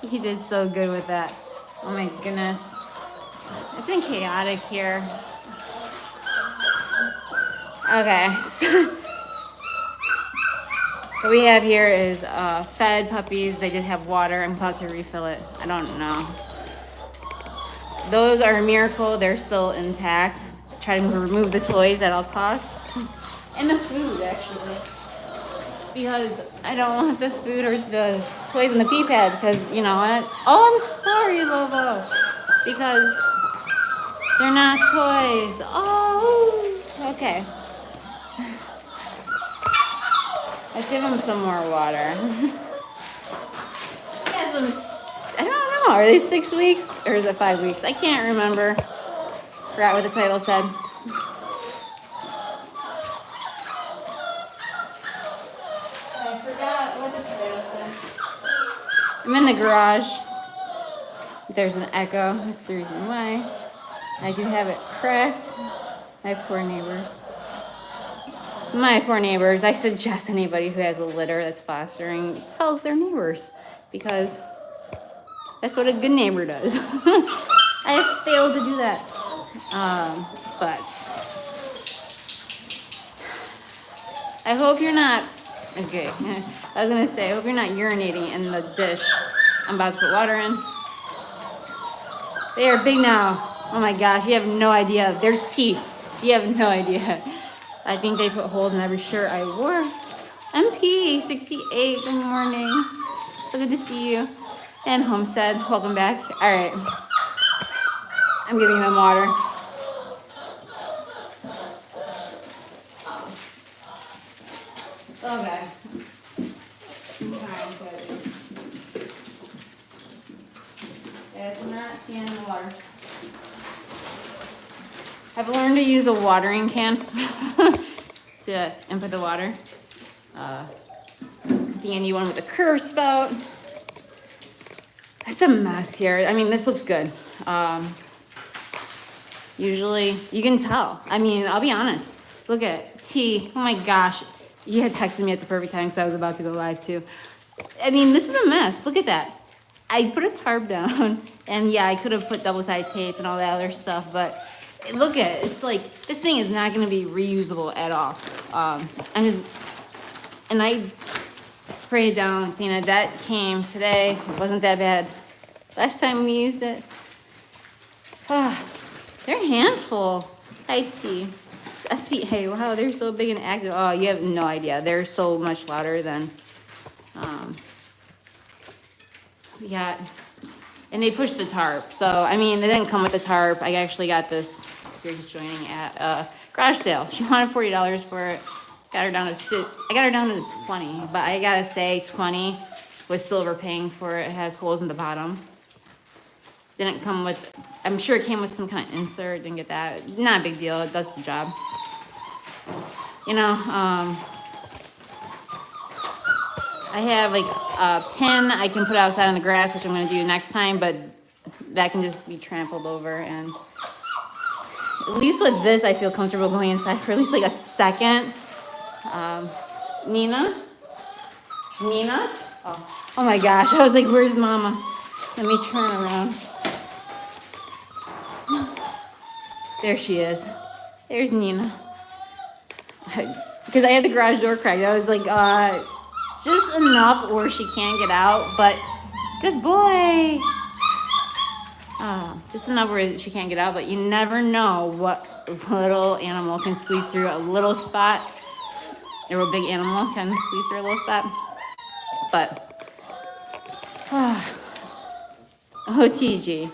He did so good with that. Oh my goodness. It's been chaotic here. Okay, so what we have here is fed puppies. They did have water. I'm about to refill it. I don't know. Those are a miracle. They're still intact. Try to remove the toys at all costs. And the food, actually. Because I don't want the food or the toys in the pee pad because, you know what? Oh, I'm sorry, Lobo. Because they're not toys. Oh, okay. Let's give them some more water. Yeah, I don't know. Are they 6 weeks or is it 5 weeks? I can't remember. Forgot what the title said. I forgot what the title said. I'm in the garage. There's an echo. That's the reason why. I do have it cracked. My poor neighbors. My poor neighbors. I suggest anybody who has a litter that's fostering tells their neighbors because that's what a good neighbor does. I have failed to do that. But I hope you're not, okay, I was gonna say, I hope you're not urinating in the dish I'm about to put water in. They are big now. Oh my gosh, you have no idea. Their teeth, you have no idea. I think they put holes in every shirt I wore. MP68, good morning. So good to see you. And Homestead, welcome back. All right, I'm giving them water. Okay. It's not standing in the water. I've learned to use a watering can to input the water. The handy one with the curved spout. It's a mess here. I mean, this looks good. Usually, you can tell. I mean, I'll be honest. Look at T. Oh my gosh. You had texted me at the perfect time because I was about to go live too. I mean, this is a mess. Look at that. I put a tarp down, and yeah, I could have put double-sided tape and all that other stuff, but look at it. It's like, this thing is not going to be reusable at all. And I sprayed it down. You know, that came today. It wasn't that bad. Last time we used it. They're a handful. Hi, T. Hey, wow, they're so big and active. Oh, you have no idea. They're so much louder than, we got, and they pushed the tarp. So, I mean, they didn't come with the tarp. I actually got this, if you're just joining, at a garage sale. She wanted $40 for it. I got her down to 20, but I gotta say 20 was still overpaying for it. It has holes in the bottom. Didn't come with, I'm sure it came with some kind of insert. Didn't get that. Not a big deal. It does the job. You know, I have like a pin I can put outside on the grass, which I'm going to do next time, but that can just be trampled over. And at least with this, I feel comfortable going inside for at least like a second. Nina? Oh my gosh. I was like, where's Mama? Let me turn around. There she is. There's Nina. Because I had the garage door cracked. I was like, just enough where she can't get out, but good boy. Just enough where she can't get out, but you never know what little animal can squeeze through a little spot, or a big animal can squeeze through a little spot. But, OTG.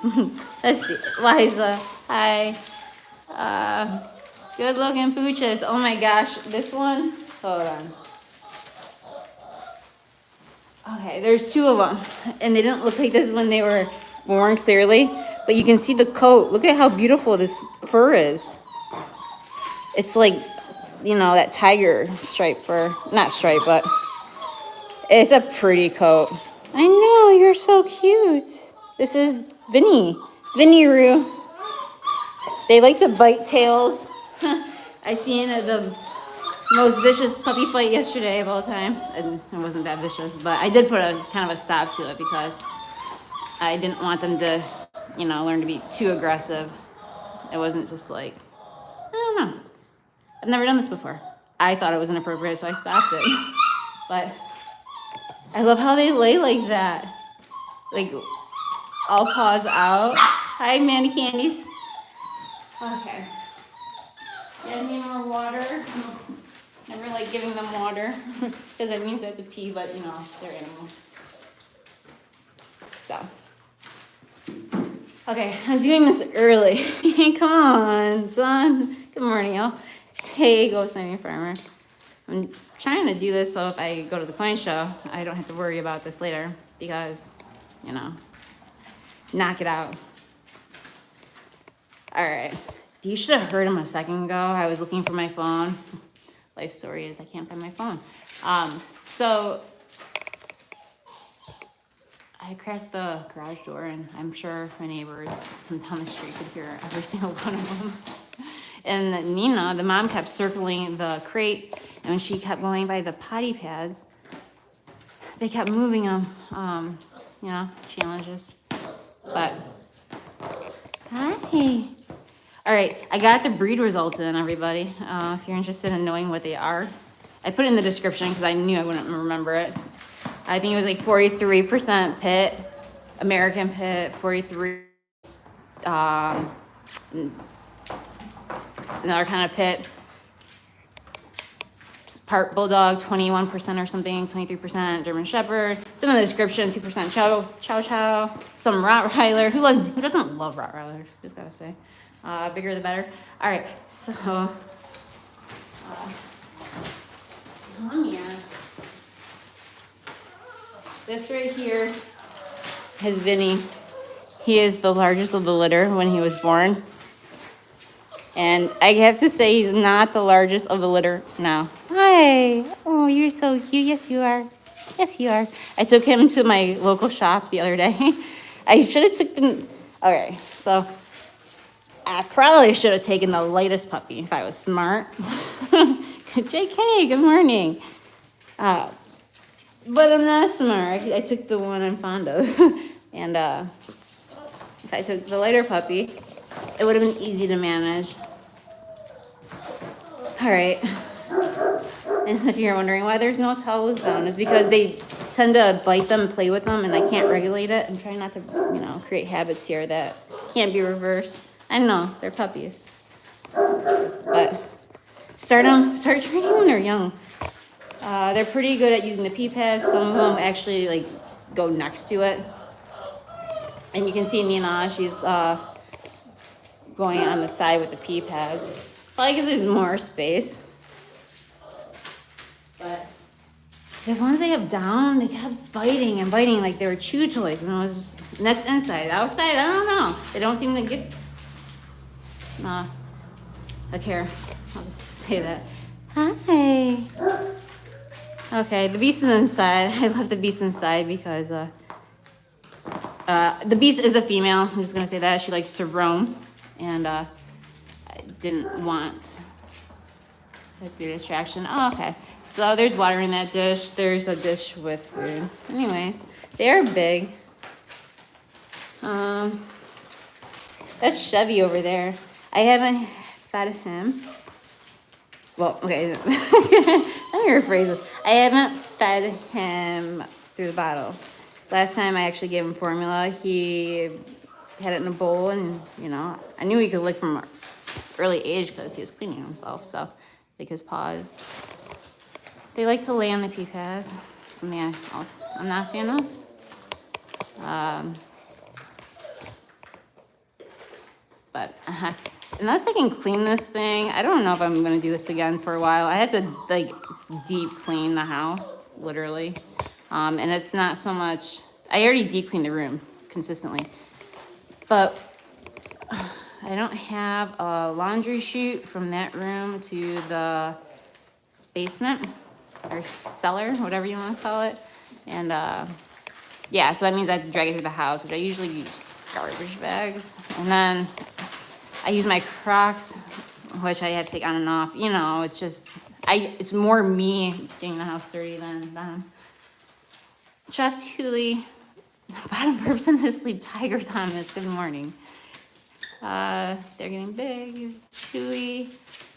Let's see. Liza, hi. Good looking pooches. Oh my gosh, this one, hold on. Okay, there's two of them, and they didn't look like this when they were born clearly, but you can see the coat. Look at how beautiful this fur is. It's like, you know, that tiger stripe fur. Not stripe, but it's a pretty coat. I know, you're so cute. This is Vinny Roo. They like to bite tails. I seen the most vicious puppy fight yesterday of all time. And it wasn't that vicious, but I did put a kind of a stop to it because I didn't want them to, you know, learn to be too aggressive. It wasn't just like, I don't know. I've never done this before. I thought it was inappropriate, so I stopped it. But I love how they lay like that. Like, all paws out. Hi, Mandy Candies. Okay. Yeah, need more water. Never like giving them water because it means they have to pee, but you know, they're animals. So. Okay, I'm doing this early. Come on, son. Good morning, y'all. Hey, Ghost Name Farmer. I'm trying to do this so if I go to the client show, I don't have to worry about this later because, you know, knock it out. All right. You should have heard him a second ago. I was looking for my phone. Life story is I can't find my phone. So I cracked the garage door, and I'm sure my neighbors from down the street could hear every single one of them. And Nina, the mom, kept circling the crate, and when she kept going by the potty pads, they kept moving them. You know, challenges. But hi. All right, I got the breed results in, everybody. If you're interested in knowing what they are, I put it in the description because I knew I wouldn't remember it. I think it was like 43% pit, American pit, 43, another kind of pit, part bulldog, 21% or something, 23% German Shepherd. It's in the description, 2% Chow Chow, some Rottweiler. Who doesn't love Rottweilers? Just gotta say, bigger the better. All right, so oh yeah, this right here is Vinny. He is the largest of the litter when he was born. And I have to say he's not the largest of the litter now. Hi. Oh, you're so cute. Yes, you are. Yes, you are. I took him to my local shop the other day. I should have took them. Okay, so I probably should have taken the lightest puppy if I was smart. JK, good morning. But I'm not smart. I took the one I'm fond of. And if I took the lighter puppy, it would have been easy to manage. All right. And if you're wondering why there's no towels down, it's because they tend to bite them and play with them, and I can't regulate it. I'm trying not to, you know, create habits here that can't be reversed. I know, they're puppies. But start training when they're young. They're pretty good at using the pee pads. Some of them actually like go next to it. And you can see Nina, she's going on the side with the pee pads. Probably because there's more space. But the ones they have down, they kept biting and biting like they were chew toys. And that's inside. Outside, I don't know. They don't seem to get a care. I'll just say that. Hi. Okay, the beast is inside. I left the beast inside because the beast is a female. I'm just gonna say that. She likes to roam, and I didn't want that to be a distraction. Oh, okay. So there's water in that dish. There's a dish with food. Anyways, they're big. That's Chevy over there. I haven't fed him. Well, okay. Let me rephrase this. I haven't fed him through the bottle. Last time I actually gave him formula, he had it in a bowl, and you know, I knew he could lick from an early age because he was cleaning himself. So, like his paws. They like to lay on the pee pads. Something else I'm not a fan of. But unless I can clean this thing, I don't know if I'm gonna do this again for a while. I had to like deep clean the house, literally. And it's not so much, I already deep cleaned the room consistently. But I don't have a laundry chute from that room to the basement or cellar, whatever you want to call it. And yeah, so that means I have to drag it through the house, which I usually use garbage bags. And then I use my Crocs, which I have to take on and off. You know, it's just, it's more me getting the house dirty than them. Chef Thule Bottom person to sleep. Tiger Thomas. Good morning. They're getting big. Chewy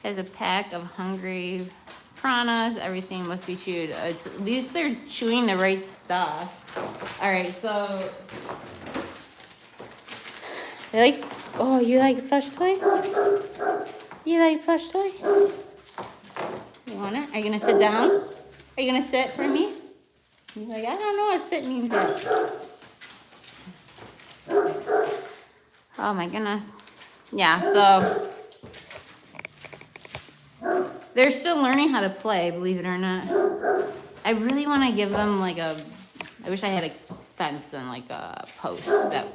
has a pack of hungry piranhas. Everything must be chewed. At least they're chewing the right stuff. All right, so they like. Oh, you like plush toy? You like plush toy? You want it? Are you gonna sit down? Are you gonna sit for me? He's like, I don't know what sit means yet. Oh my goodness. Yeah, so they're still learning how to play, believe it or not. I really want to give them like I wish I had a fence and like a post that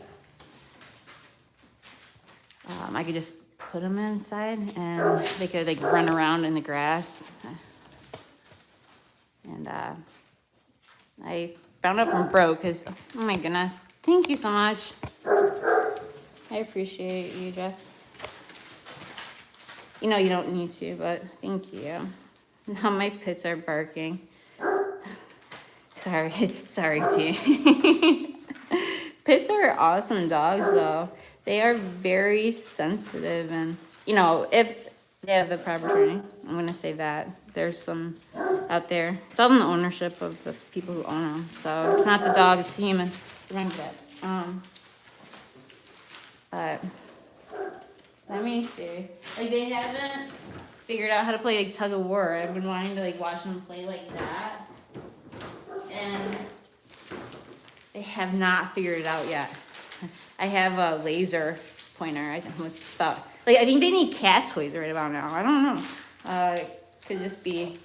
I could just put them inside and they could like run around in the grass. And I found out from Bro because, oh my goodness, thank you so much. I appreciate you, Jeff. You know you don't need to, but thank you. Now my pits are barking. Sorry, T. Pits are awesome dogs, though. They are very sensitive, and you know, if they have the proper training, I'm gonna say that. There's some out there. It's all in the ownership of the people who own them. So it's not the dog, it's the human. But let me see. Like they haven't figured out how to play like tug of war. I've been wanting to like watch them play like that, and they have not figured it out yet. I have a laser pointer. I thought like I think they need cat toys right about now. I don't know. It could just be.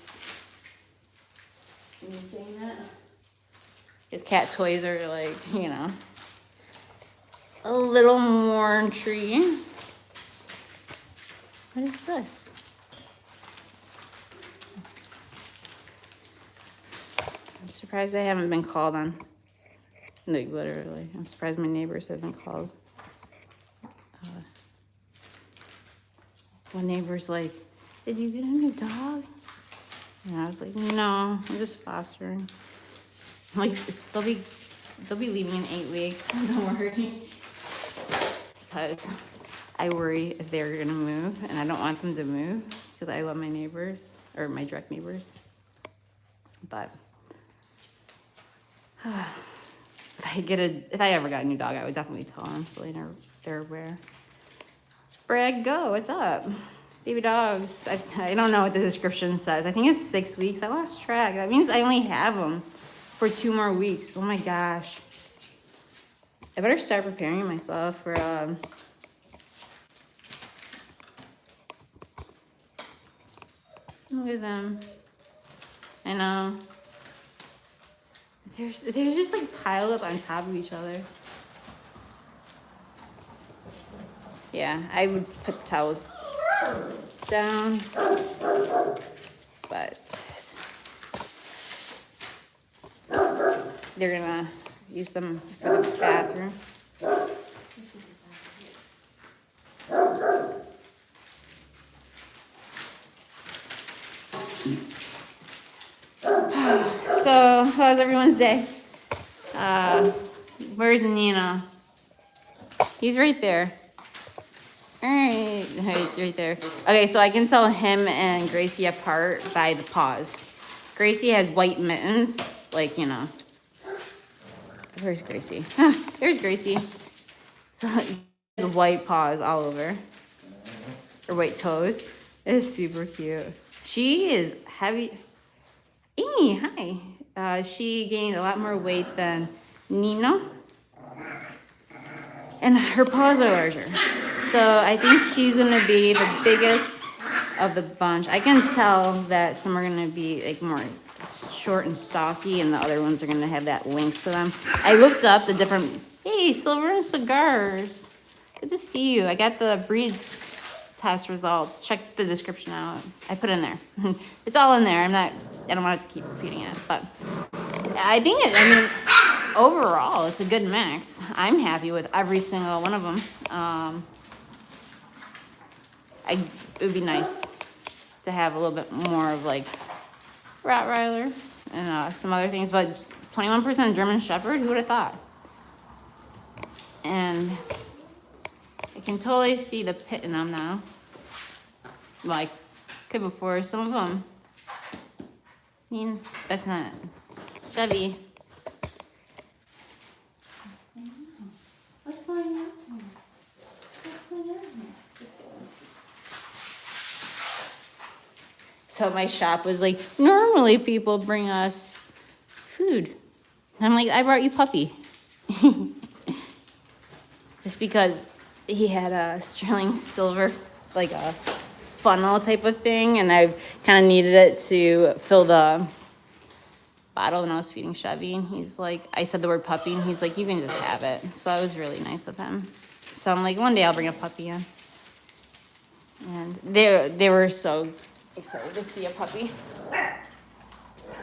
Are you saying that? Because cat toys are like, you know, a little more intriguing. What is this? I'm surprised I haven't been called on. Like, literally. I'm surprised my neighbors haven't called. One neighbor's like, did you get a new dog? And I was like, no, I'm just fostering. Like, they'll be leaving in 8 weeks. Don't worry. Because I worry if they're gonna move, and I don't want them to move because I love my neighbors, or my direct neighbors. But if I ever got a new dog, I would definitely tell them so they're aware. Brad, go, what's up? Baby dogs, I don't know what the description says. I think it's 6 weeks. I lost track. That means I only have them for 2 more weeks. Oh my gosh. I better start preparing myself for look at them. I know. They're just like piled up on top of each other. Yeah, I would put the towels down, but they're gonna use them for the bathroom. So, how's everyone's day? Where's Nina? He's right there. All right, right there. Okay, so I can tell him and Gracie apart by the paws. Gracie has white mittens, like, you know. Where's Gracie? There's Gracie. So, he has white paws all over. Or white toes. It's super cute. She is heavy. Amy, hi. She gained a lot more weight than Nina. And her paws are larger. So I think she's gonna be the biggest of the bunch. I can tell that some are gonna be like more short and stocky and the other ones are gonna have that length to them. I looked up the different, hey, Silver and Cigars. Good to see you. I got the breed test results. Check the description out. I put it in there. It's all in there. I don't want it to keep repeating it, but I think overall, it's a good mix. I'm happy with every single one of them. It would be nice to have a little bit more of like Rottweiler and some other things, but 21% German Shepherd, who would have thought? And I can totally see the pit in them now. Well, I could before. Some of them. I mean, that's not Chevy. What's going on? So my shop was like, normally people bring us food. And I'm like, I brought you puppy. It's because he had a sterling silver, like a funnel type of thing, and I kind of needed it to fill the bottle when I was feeding Chevy. And he's like, I said the word puppy, and he's like, you can just have it. So it was really nice of him. So I'm like, one day I'll bring a puppy in. And they were so excited to see a puppy.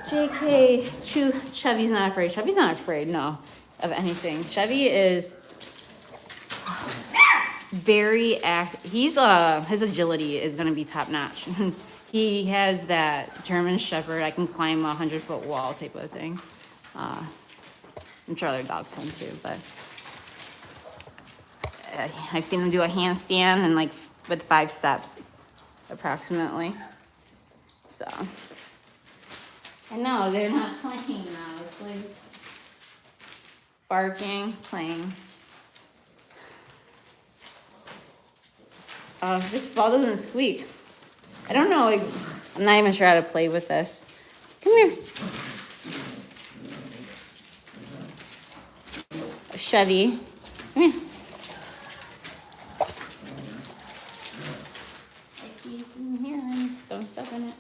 JK, Chevy's not afraid. Chevy's not afraid, no, of anything. Chevy is very his agility is going to be top notch. He has that German Shepherd, I can climb a 100-foot wall type of thing. I'm sure other dogs can too, but I've seen him do a handstand and like with 5 steps approximately. So I know they're not playing now. It's like barking, playing. This ball doesn't squeak. I don't know. Like, I'm not even sure how to play with this. Come here. Chevy. Come here. I see it's in here and don't step in it.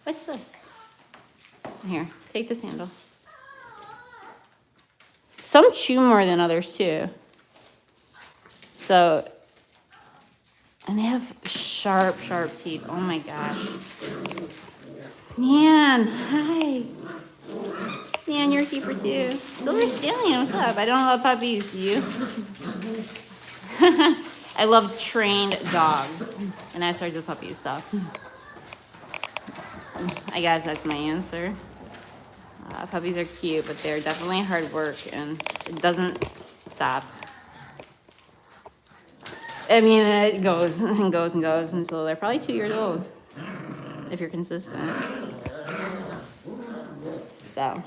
What's this? Here, take this handle. Some chew more than others too. So, and they have sharp teeth. Oh my gosh. Nan, hi. Nan, you're a keeper too. Silver Stallion, what's up? I don't love puppies, do you? I love trained dogs. And that starts with puppies, so. I guess that's my answer. Puppies are cute, but they're definitely hard work, and it doesn't stop. I mean, it goes and goes and goes until they're probably 2 years old, if you're consistent. So,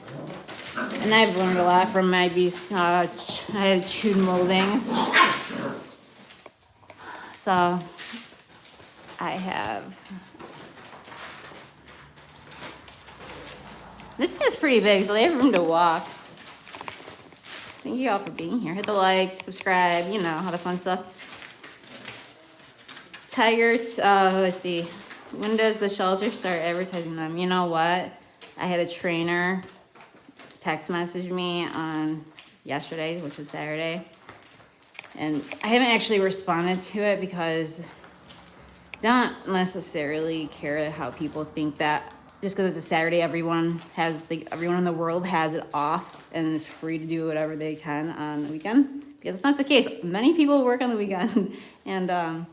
and I've learned a lot from my beast. I had chewed moldings. So, I have. This thing is pretty big, so they have room to walk. Thank you all for being here. Hit the like, subscribe, you know, all the fun stuff. Tigers, let's see. When does the shelter start advertising them? You know what? I had a trainer text message me on yesterday, which was Saturday. And I haven't actually responded to it because I don't necessarily care how people think that just because it's a Saturday, everyone in the world has it off and is free to do whatever they can on the weekend. Because it's not the case. Many people work on the weekend, and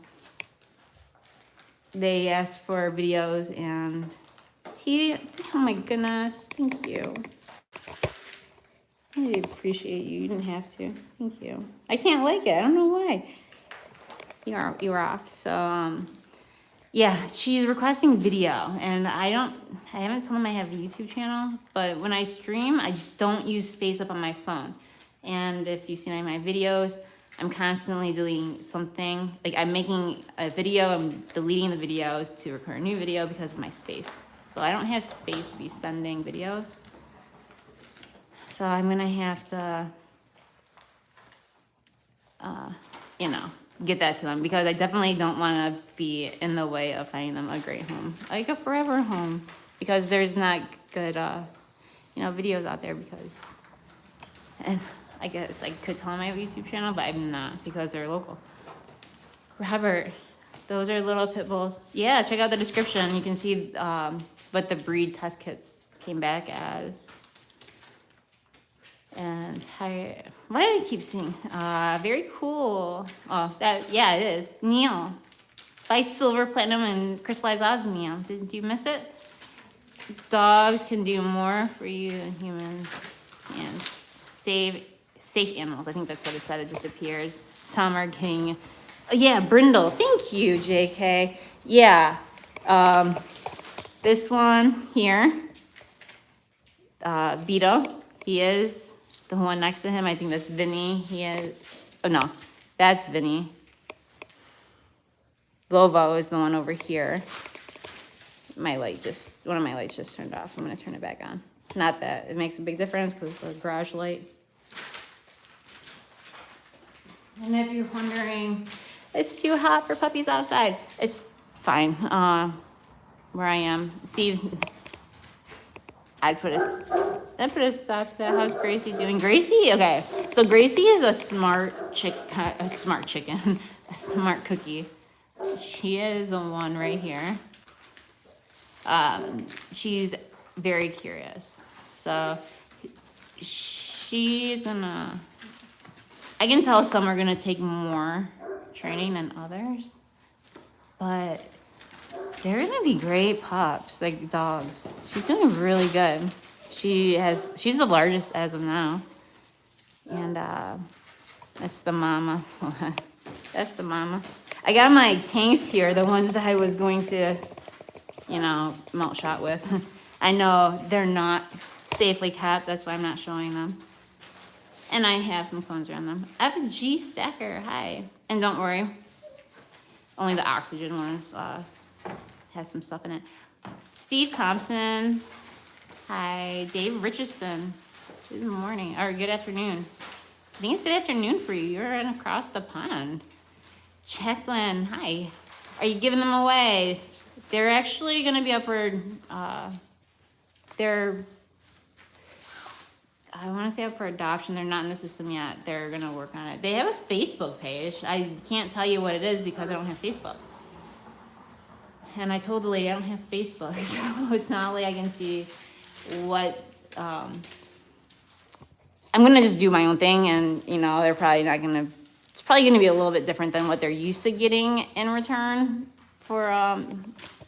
they asked for videos and oh my goodness, thank you. I really appreciate you. You didn't have to. Thank you. I can't like it. I don't know why. You rock. So yeah, she's requesting video, and I haven't told them I have a YouTube channel, but when I stream, I don't use space up on my phone. And if you've seen any of my videos, I'm constantly deleting something. Like I'm making a video, I'm deleting the video to record a new video because of my space. So I don't have space to be sending videos. So I'm gonna have to, get that to them because I definitely don't want to be in the way of finding them a great home, like a forever home, because there's not good, videos out there and I guess I could tell them I have a YouTube channel, but I'm not because they're local. Robert, those are little pit bulls. Yeah, check out the description. You can see what the breed test kits came back as. And why did I keep seeing? Very cool. Oh, it is. Neil. By Silver, Platinum, and Crystallized Osmium. Did you miss it? Dogs can do more for you than humans. And safe animals. I think that's what it said. It disappears. Some are getting, oh, yeah, brindle. Thank you, JK. Yeah. This one here, Beetle. He is the one next to him. I think that's Vinny. He is, oh no, that's Vinny. Lovo is the one over here. One of my lights just turned off. I'm gonna turn it back on. Not that it makes a big difference because it's a garage light. And if you're wondering, it's too hot for puppies outside. It's fine. Where I am, see, I'd put a stop to that. How's Gracie doing? Gracie, okay. So Gracie is a smart chicken, a smart cookie. She is the one right here. She's very curious. So she's gonna, I can tell some are gonna take more training than others, but they're gonna be great pups, like dogs. She's doing really good. She's the largest as of now. And that's the mama. That's the mama. I got my tanks here, the ones that I was going to, melt shot with. I know they're not safely kept, that's why I'm not showing them. And I have some clones around them. FG Stacker, hi. And don't worry, only the oxygen ones has some stuff in it. Steve Thompson, hi. Dave Richardson, good morning, or good afternoon. I think it's good afternoon for you. You're in across the pond. Checklin, hi. Are you giving them away? They're actually going to be up for, I want to say up for adoption. They're not in the system yet. They're going to work on it. They have a Facebook page. I can't tell you what it is because I don't have Facebook. And I told the lady I don't have Facebook, so it's not like I can see what, I'm going to just do my own thing, and, they're probably not going to, it's probably going to be a little bit different than what they're used to getting in return for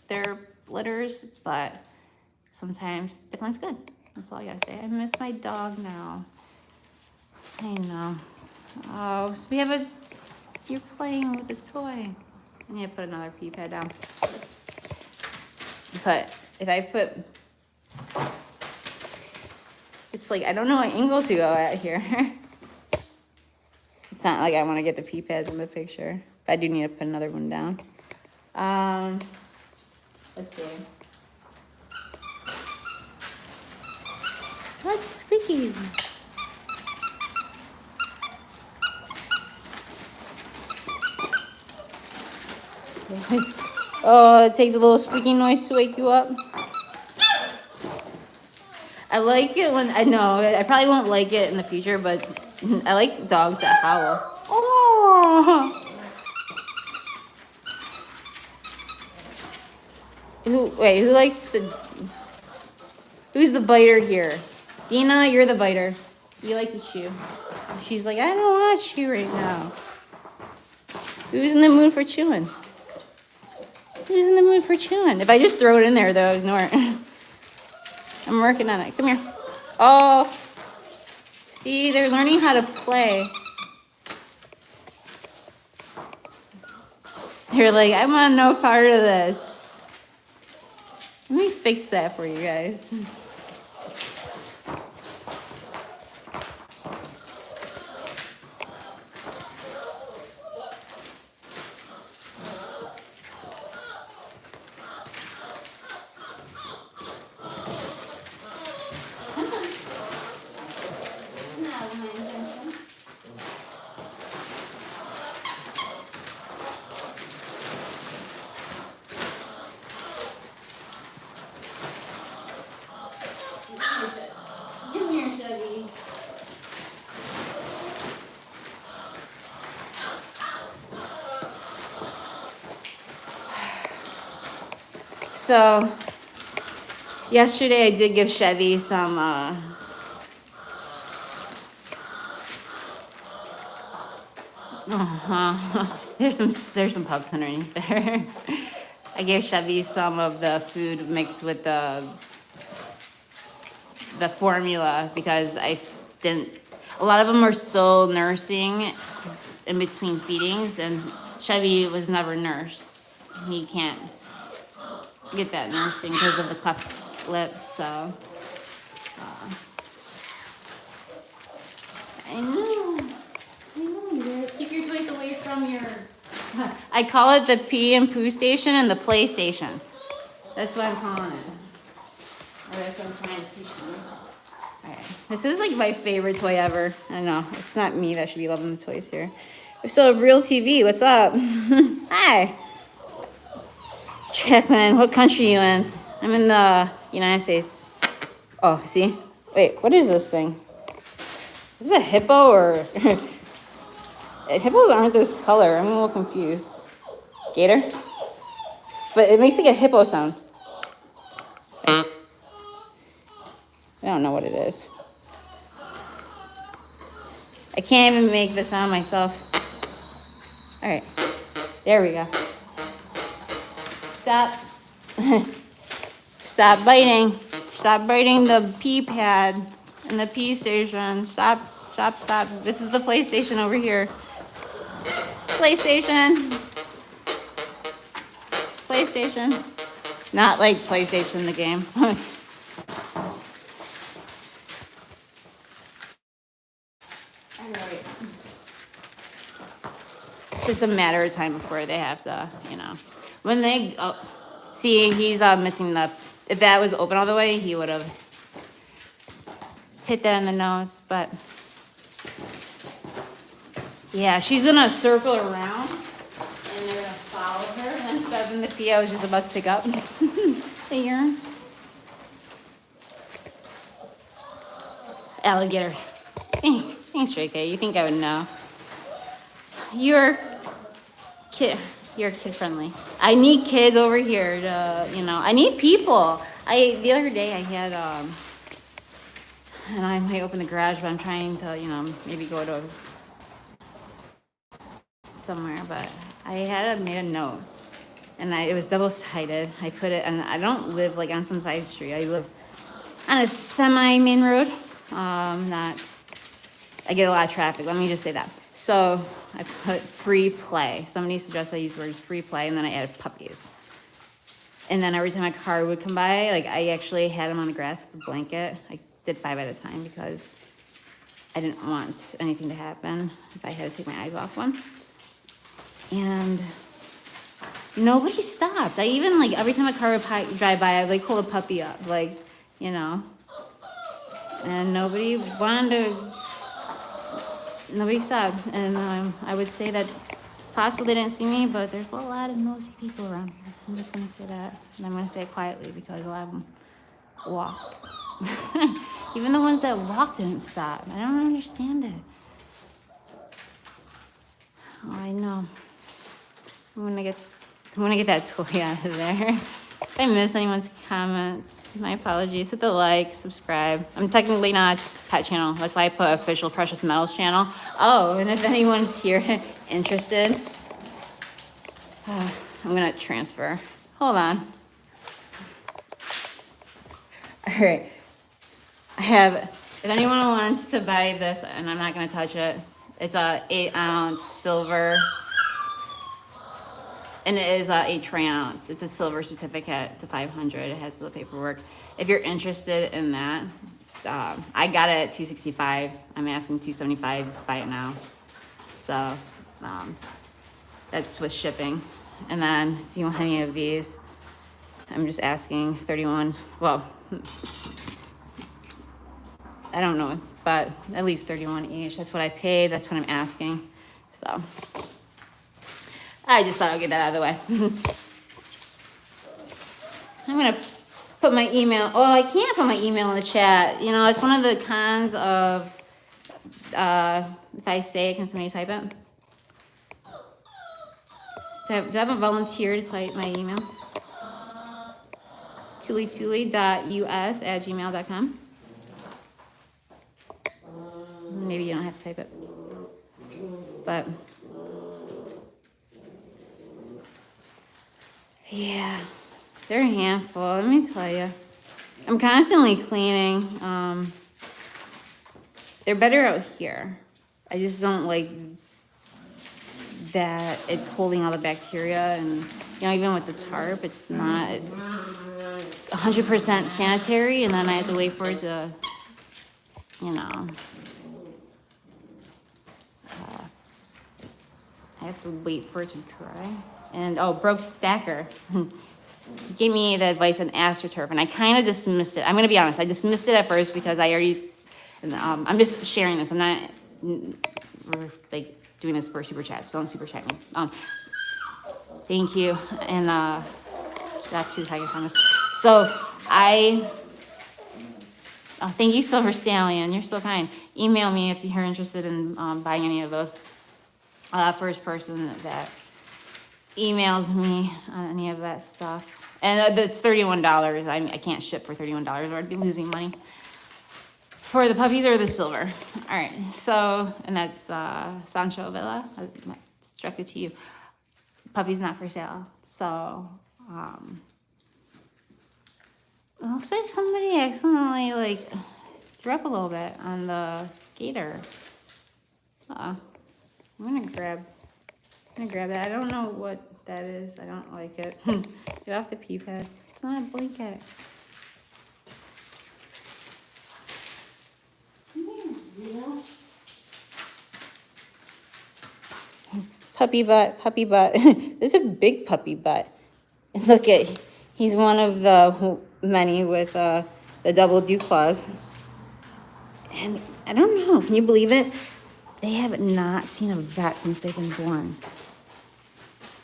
their litters, but sometimes different's good. That's all I gotta say. I miss my dog now. I know. Oh, so you're playing with a toy. I need to put another pee pad down. But if I put, it's like, I don't know what angle to go at here. It's not like I want to get the pee pads in the picture. But I do need to put another one down. Let's see. What's squeaky? Oh, it takes a little squeaky noise to wake you up. I like it when, I know, I probably won't like it in the future, but I like dogs that howl. Oh! Who likes who's the biter here? Dina, you're the biter. You like to chew. She's like, I don't want to chew right now. Who's in the mood for chewing? Who's in the mood for chewing? If I just throw it in there, though, ignore it. I'm working on it. Come here. Oh, see, they're learning how to play. They're like, I want no part of this. Let me fix that for you guys. So, yesterday I did give Chevy some, there's some pups underneath there. I gave Chevy some of the food mixed with the formula because A lot of them are still nursing in between feedings, and Chevy was never nursed. He can't get that nursing because of the cleft lip, so. I know. You guys. Keep your toys away from your... I call it the pee and poo station and the play station. That's what I'm calling it. Or that's what I'm trying to teach them. Alright. This is like my favorite toy ever. I know. It's not me that should be loving the toys here. We're still a real TV. What's up? Hi. Jacqueline, what country are you in? I'm in the United States. Oh, see? Wait, what is this thing? Is this a hippo or... Hippos aren't this color. I'm a little confused. Gator? But it makes like a hippo sound. I don't know what it is. I can't even make the sound myself. All right. There we go. Stop. Stop biting. Stop biting the pee pad and the pee station. Stop. Stop. Stop. This is the PlayStation over here. PlayStation. PlayStation. Not like PlayStation the game. Alright. It's just a matter of time before they have to, you know. When they see he's missing the, if that was open all the way, he would have hit that in the nose, but yeah, she's gonna circle around and they're gonna follow her, and then seven the pee I was just about to pick up. The urine. Alligator. Thanks, Ray. You think I would know. You're kid friendly. I need kids over here to, you know, I need people. The other day I had and I might open the garage, but I'm trying to, you know, maybe go to somewhere, but I made a note, and it was double-sided. I put it, and I don't live like on some side street. I live on a semi-main road. I get a lot of traffic. Let me just say that. So I put free play. Somebody suggested I use the words free play, and then I added puppies. And then every time a car would come by, like I actually had them on the grass with a blanket. I did 5 at a time because I didn't want anything to happen if I had to take my eyes off one. And nobody stopped. I even, like, every time a car would drive by, I'd, like, hold a puppy up, like, you know. And nobody stopped. And I would say that it's possible they didn't see me, but there's a lot of nosy people around here. I'm just going to say that. And I'm going to say it quietly because a lot of them walk. Even the ones that walk didn't stop. I don't understand it. Oh, I know. I'm gonna get that toy out of there. If I missed anyone's comments, my apologies. Hit the like, subscribe. I'm technically not a pet channel. That's why I put official Precious Metals channel. Oh, and if anyone's here interested, I'm gonna transfer. Hold on. All right. If anyone wants to buy this, and I'm not gonna touch it, it's a 8-ounce silver. And it is 8 troy ounce. It's a silver certificate. It's a 500. It has the paperwork. If you're interested in that, I got it at $265. I'm asking $275. Buy it now. So that's with shipping. And then if you want any of these, I'm just asking 31. Well, I don't know, but at least 31 each. That's what I paid. That's what I'm asking. So I just thought I'd get that out of the way. I'm gonna put my email. Oh, I can't put my email in the chat. You know, it's one of the cons of if I say it, can somebody type it? Do I have a volunteer to type my email? tulituli.us@gmail.com. Maybe you don't have to type it, but yeah, they're a handful. Let me tell you, I'm constantly cleaning. they're better out here. I just don't like that it's holding all the bacteria, and even with the tarp, it's not 100% sanitary, and then I have to wait for it to, I have to wait for it to dry. And broke stacker. He gave me the advice on AstroTurf, and I kind of dismissed it. I'm gonna be honest, I dismissed it at first because I already, and I'm just sharing this. I'm not like doing this for super chats. Don't super chat me. Thank you, and that's too high promise. So thank you, Silver Stallion. You're so kind. Email me if you're interested in buying any of those. First person that emails me on any of that stuff. And it's $31. I can't ship for $31 or I'd be losing money. For the puppies or the silver. All right, so, and that's Sancho Villa. It's directed to you. Puppies not for sale. So, it looks like somebody accidentally threw up a little bit on the gator. I'm gonna grab that. I don't know what that is. I don't like it. Get off the pee pad. It's not a blanket. Puppy butt, puppy butt. This is a big puppy butt. And look he's one of the many with the double dew claws. And I don't know, can you believe it? They have not seen a vet since they've been born.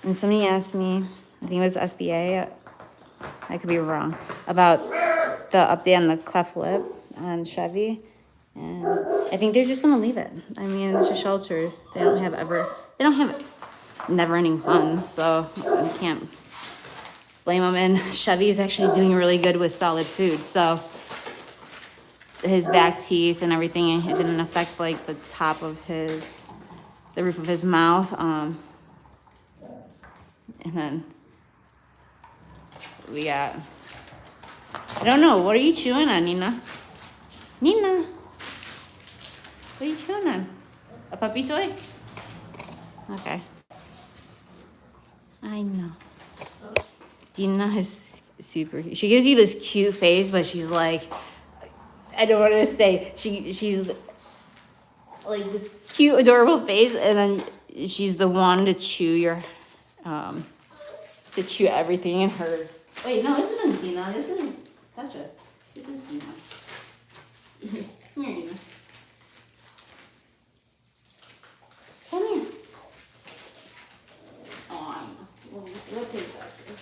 And somebody asked me, I think it was SBA, I could be wrong, about the update on the cleft lip on Chevy. And I think they're just gonna leave it. I mean, it's a shelter. They don't have never-ending funds, so I can't blame them. And Chevy is actually doing really good with solid food, so his back teeth and everything, it didn't affect the top of the roof of his mouth. And then we got, I don't know, what are you chewing on, Nina? Nina, what are you chewing on? A puppy toy? Okay. I know. Dina is super, she gives you this cute face, but she's like, I don't want to say, she's like this cute, adorable face, and then she's the one to chew everything in her. Wait, no, this isn't Dina. This is Duchess. This is Dina. Come here, Dina. Come here. Oh, we'll take Duchess.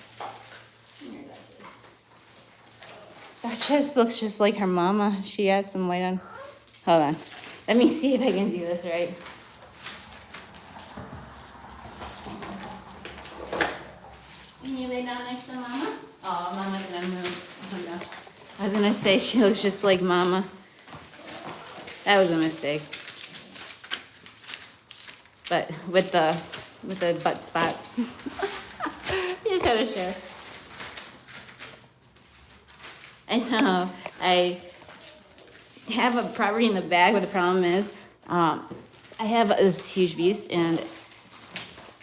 Come here, Duchess. Duchess looks just like her mama. She has some white on. Hold on. Let me see if I can do this right. Can you lay down next to Mama? Oh, Mama's gonna move. Oh my gosh. I was gonna say she looks just like Mama. That was a mistake. But with the butt spots. You just had to share. I know. I have a property in the bag, but the problem is I have this huge beast and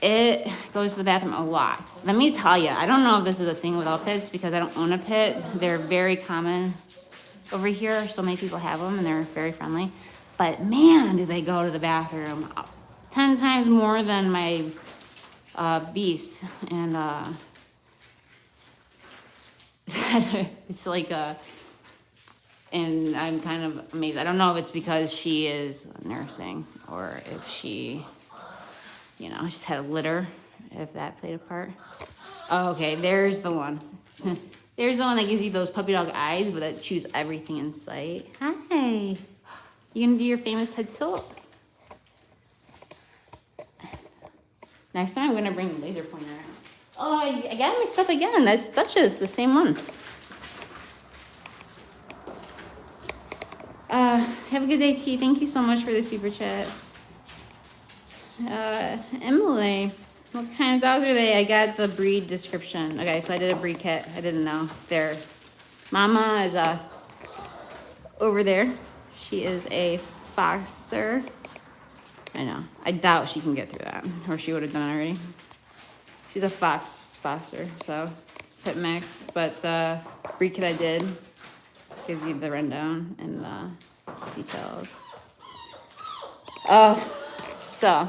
it goes to the bathroom a lot. Let me tell you, I don't know if this is a thing with all pits because I don't own a pit. They're very common over here. So many people have them and they're very friendly. But man, do they go to the bathroom 10 times more than my beast. And it's like and I'm kind of amazed. I don't know if it's because she is nursing or if she, just had a litter, if that played a part. Oh, okay, there's the one. There's the one that gives you those puppy dog eyes, but that chews everything in sight. Hi. You gonna do your famous head tilt? Next time I'm gonna bring the laser pointer out. Oh, I got mixed up again. That's Duchess, the same one. Have a good day, T. Thank you so much for the super chat. Emily, what kind of dogs are they? I got the breed description. Okay, so I did a breed kit. I didn't know. Mama is over there. She is a foster. I know. I doubt she can get through that, or she would have done it already. She's a foster, so pit mix. But the breed kit I did gives you the rundown and the details. So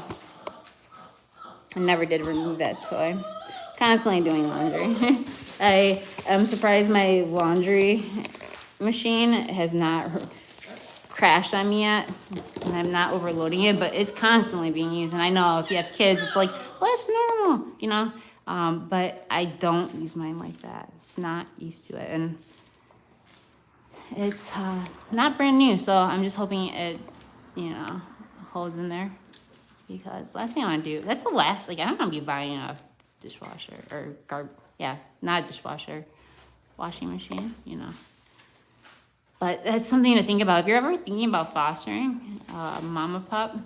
I never did remove that toy. Constantly doing laundry. I am surprised my laundry machine has not crashed on me yet, and I'm not overloading it, but it's constantly being used. And I know if you have kids, it's like, well, that's normal, you know? But I don't use mine like that. It's not used to it. And it's not brand new, so I'm just hoping it, you know, holds in there. Because last thing I want to do, that's the last, like, I don't want to be buying a dishwasher or not dishwasher, washing machine, you know. But that's something to think about. If you're ever thinking about fostering a mama pup,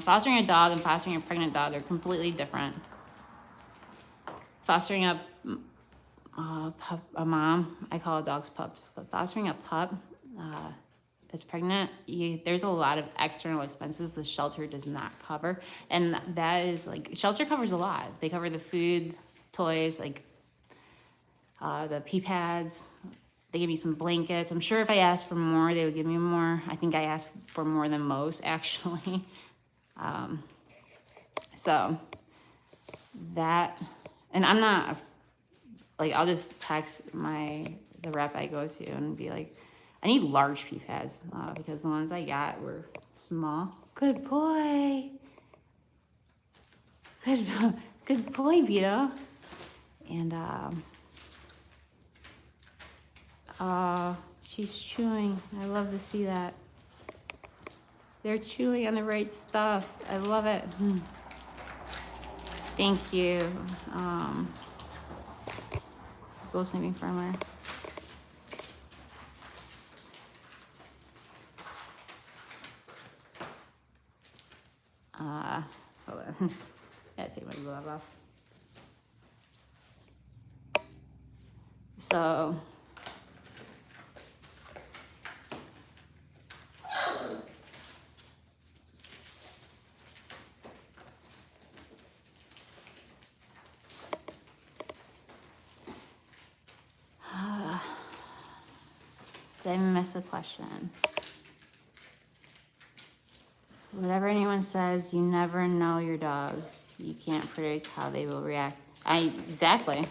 fostering a dog and fostering a pregnant dog are completely different. Fostering a mom, I call dogs pups, but fostering a pup that's pregnant, there's a lot of external expenses the shelter does not cover. And that is like, shelter covers a lot. They cover the food, toys, like the pee pads. They give me some blankets. I'm sure if I asked for more, they would give me more. I think I asked for more than most, actually. So that, and I'm not, like, I'll just text the rep I go to and be like, I need large pee pads because the ones I got were small. Good boy. Good boy, Vito. And, she's chewing. I love to see that. They're chewing on the right stuff. I love it. Thank you. Go sleeping firmer. Hold on. Gotta take my glove off. So, did I miss a question? Whatever anyone says, you never know your dogs. You can't predict how they will react. Exactly.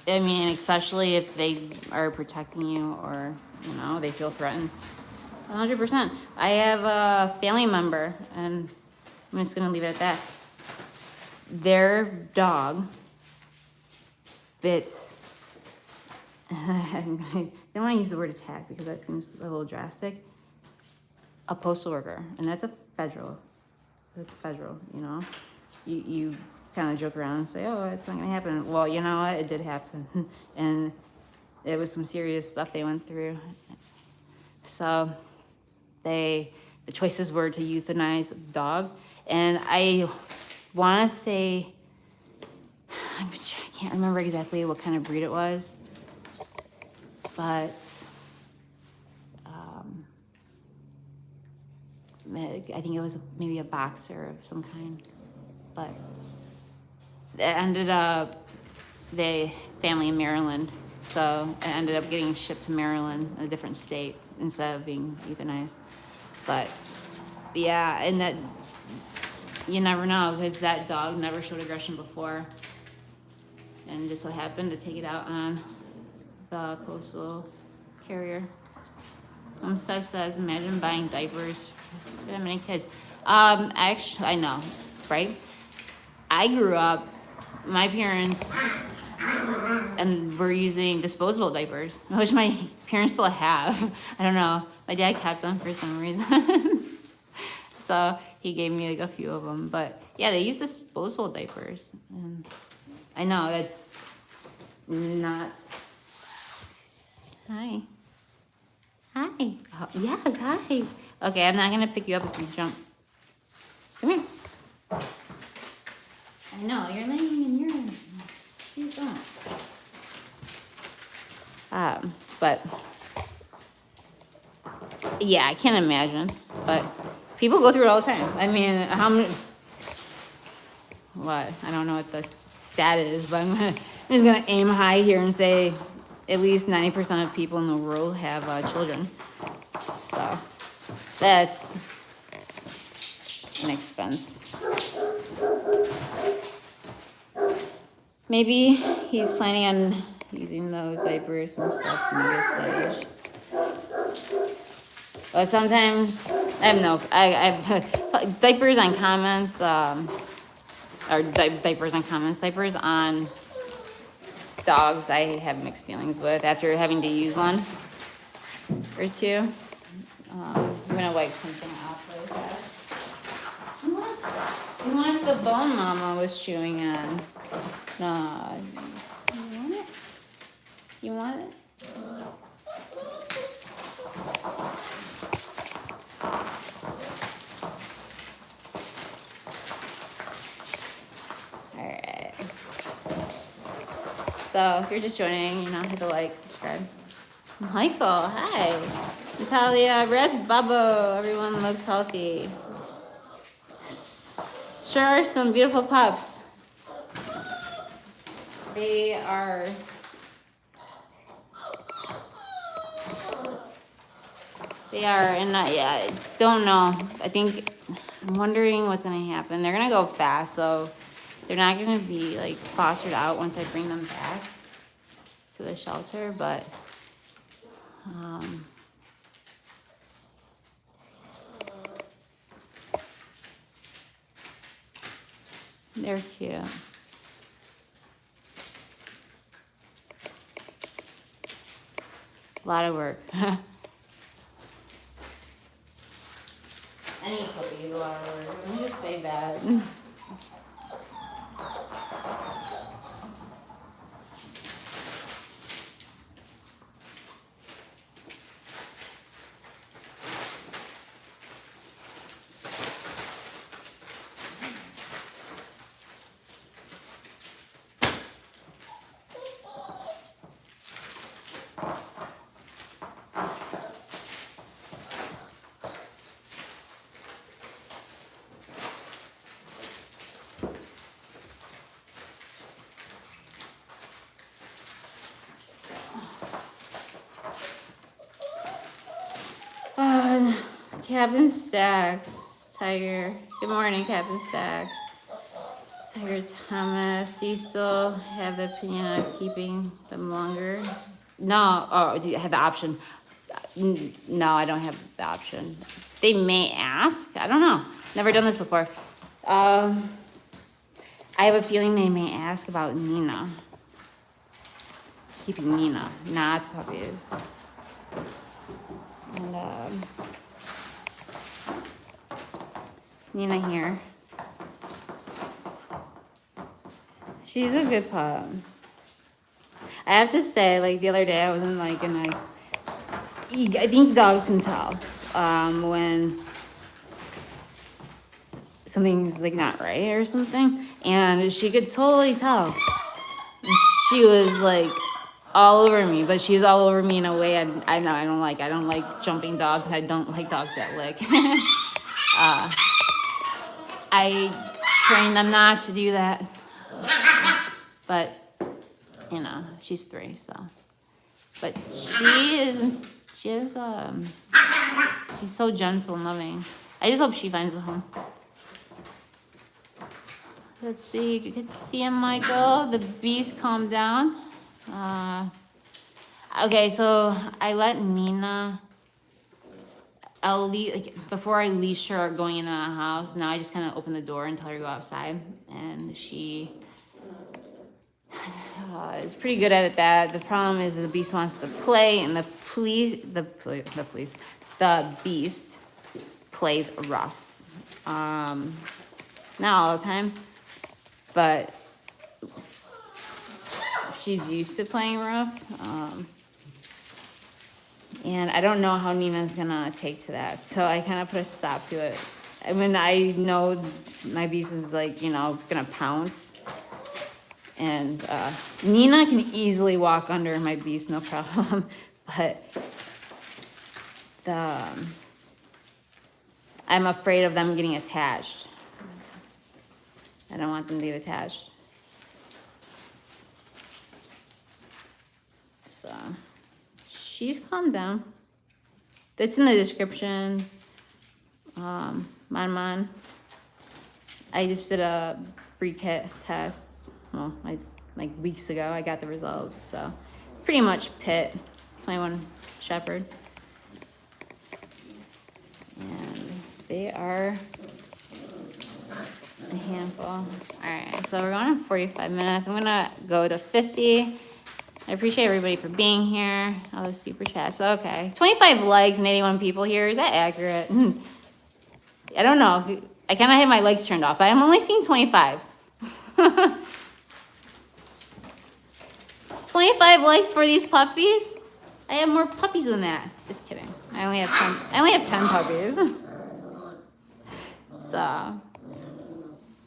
I mean, especially if they are protecting you or, you know, they feel threatened. 100%. I have a family member, and I'm just gonna leave it at that. Their dog bit, I don't want to use the word attack because that seems a little drastic, a postal worker, and that's a federal, you know. You kind of joke around and say, oh, it's not gonna happen. Well, you know what, it did happen. And it was some serious stuff they went through. So the choices were to euthanize the dog. And I want to say, I can't remember exactly what kind of breed it was, but I think it was maybe a boxer of some kind. But it ended up, the family in Maryland, so it ended up getting shipped to Maryland, a different state, instead of being euthanized. But yeah, and that, you never know, because that dog never showed aggression before, and just so happened to take it out on the postal carrier. Seth says, imagine buying diapers for that many kids. Actually, I know, right? I grew up, my parents and were using disposable diapers, which my parents still have. I don't know. My dad kept them for some reason. So he gave me like a few of them. But yeah, they use disposable diapers. And I know that's not. Hi. Hi. Oh, yes, hi. Okay, I'm not going to pick you up if you jump. Come here. I know, you're laying in your room. She's not. But Yeah, I can't imagine, but people go through it all the time. I mean, how many? What? I don't know what the stat is, but I'm just gonna aim high here and say at least 90% of people in the world have children. So that's an expense. Maybe he's planning on using those diapers himself in this stage. But sometimes I have diapers on comments, or diapers on comments, diapers on dogs I have mixed feelings with after having to use one or two. I'm gonna wipe something off really fast. Who wants the bone Mama was chewing on? No, you want it? You want it? Alright. So if you're just joining, hit the like, subscribe. Michael, hi. Natalia, rest Bubbo. Everyone looks healthy. Sure, some beautiful pups. They are and I don't know. I'm wondering what's gonna happen. They're gonna go fast, so they're not gonna be like fostered out once I bring them back to the shelter, but they're cute. A lot of work. Any puppy is a lot of work. Let me just say that. Captain Stacks, Tiger. Good morning, Captain Stacks. Tiger Thomas, do you still have the opinion of keeping them longer? No. Oh, do you have the option? No, I don't have the option. They may ask. I don't know. Never done this before. I have a feeling they may ask about Nina. Keeping Nina, not puppies. And Nina here. She's a good pup. I have to say, like the other day, I was in like I think dogs can tell when something's like not right or something, and she could totally tell. And she was like all over me, but she's all over me in a way I don't like. I don't like jumping dogs. I don't like dogs that lick. I train them not to do that, but she's 3, so. But she's so gentle and loving. I just hope she finds a home. Let's see, good to see him, Michael. The beast calmed down. Okay, so I let Nina. Before I leash her going into the house. Now I just kind of open the door and tell her to go outside, and she is pretty good at it. That the problem is the beast wants to play, and the beast plays rough. Not all the time, but she's used to playing rough. And I don't know how Nina's gonna take to that, so I kind of put a stop to it. I mean, I know my beast is like, gonna pounce. And Nina can easily walk under my beast, no problem. But I'm afraid of them getting attached. I don't want them to get attached. So, she's calmed down. That's in the description. Man. I just did a pre-kit test. Well, like weeks ago, I got the results. So, pretty much pit, 21 Shepherd. And they are a handful. All right, so we're going on 45 minutes. I'm gonna go to 50. I appreciate everybody for being here. All the super chats. Okay, 25 likes and 81 people here. Is that accurate? I don't know. I kind of had my legs turned off, but I'm only seeing 25. 25 likes for these puppies? I have more puppies than that. Just kidding. I only have 10. I only have 10 puppies. So,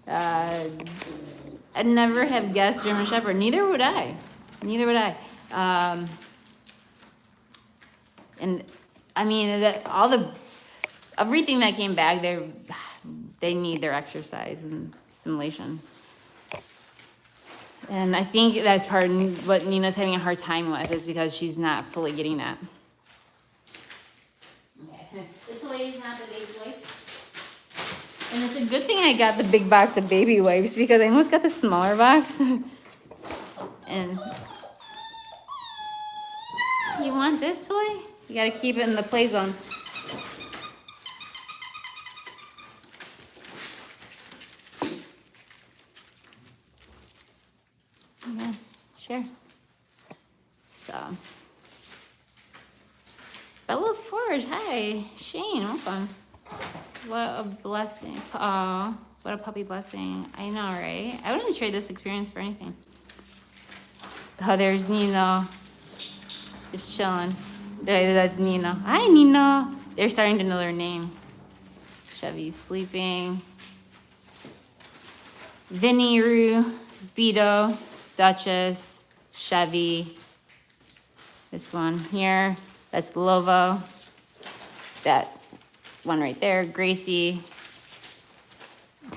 I'd never have guessed German Shepherd. Neither would I. Neither would I. And I mean, everything that came back, they need their exercise and stimulation. And I think that's part of what Nina's having a hard time with, is because she's not fully getting that. Okay. The toy is not the baby wipes. And it's a good thing I got the big box of baby wipes, because I almost got the smaller box. And you want this toy? You gotta keep it in the play zone. Yeah, sure. So, Bella Forge, hi. Shane, welcome. What a blessing. Aw, what a puppy blessing. I know, right? I wouldn't trade this experience for anything. Oh, there's Nino. Just chilling. That's Nino. Hi, Nino. They're starting to know their names. Chevy's sleeping. Vinny, Rue, Beto, Duchess, Chevy. This one here. That's Lovo. That one right there, Gracie.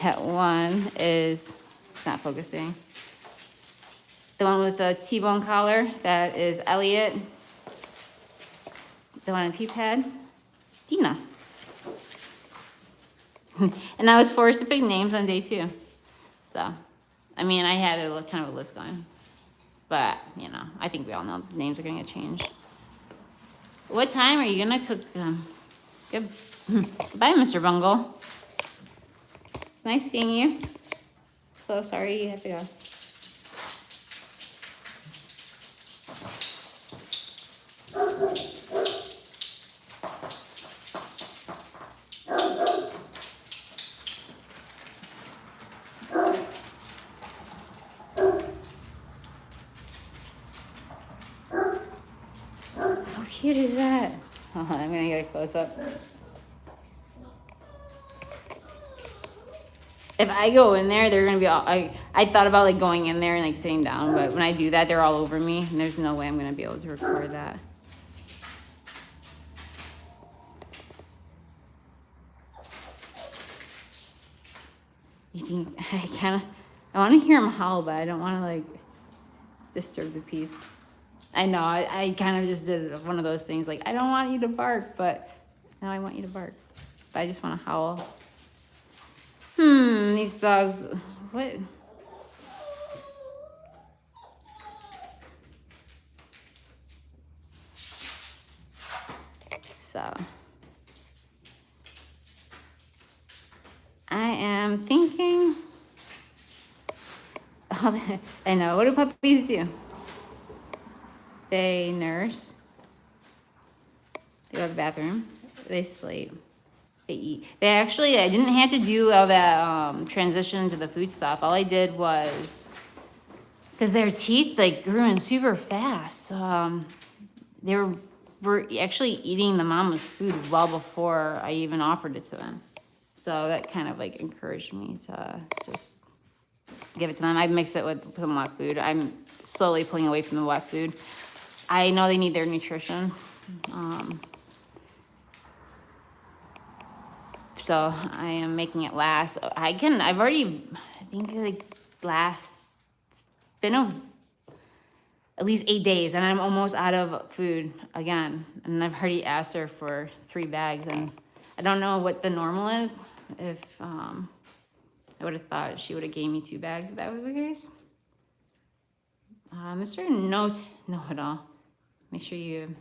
That one is, it's not focusing. The one with the T-bone collar, that is Elliot. The one in P-pad, Dina. And I was forced to pick names on day 2. So, I mean, I had a kind of a list going. But, you know, I think we all know the names are going to get changed. What time are you going to cook them? Good. Goodbye, Mr. Bungle. It's nice seeing you. So sorry you have to go. How cute is that? Oh, I'm gonna get a close up. If I go in there, they're gonna be all, I thought about like going in there and like sitting down, but when I do that, they're all over me, and there's no way I'm gonna be able to record that. You can, I want to hear him howl, but I don't want to like disturb the peace. I know, I kind of just did one of those things, like, I don't want you to bark, but now I want you to bark. But I just want to howl. These dogs, what? So, I am thinking, oh, I know, what do puppies do? They nurse, they go to the bathroom, they sleep, they eat. They actually, I didn't have to do all that transition to the food stuff. All I did was, because their teeth like grew in super fast, they were actually eating the mama's food well before I even offered it to them. So that kind of like encouraged me to just give it to them. I mix it with some wet food. I'm slowly pulling away from the wet food. I know they need their nutrition. so I am making it last. I've already, I think like it's been at least 8 days, and I'm almost out of food again. And I've already asked her for 3 bags, and I don't know what the normal is. If I would have thought she would have gave me 2 bags if that was the case. Mr. Know-it-all. Make sure you.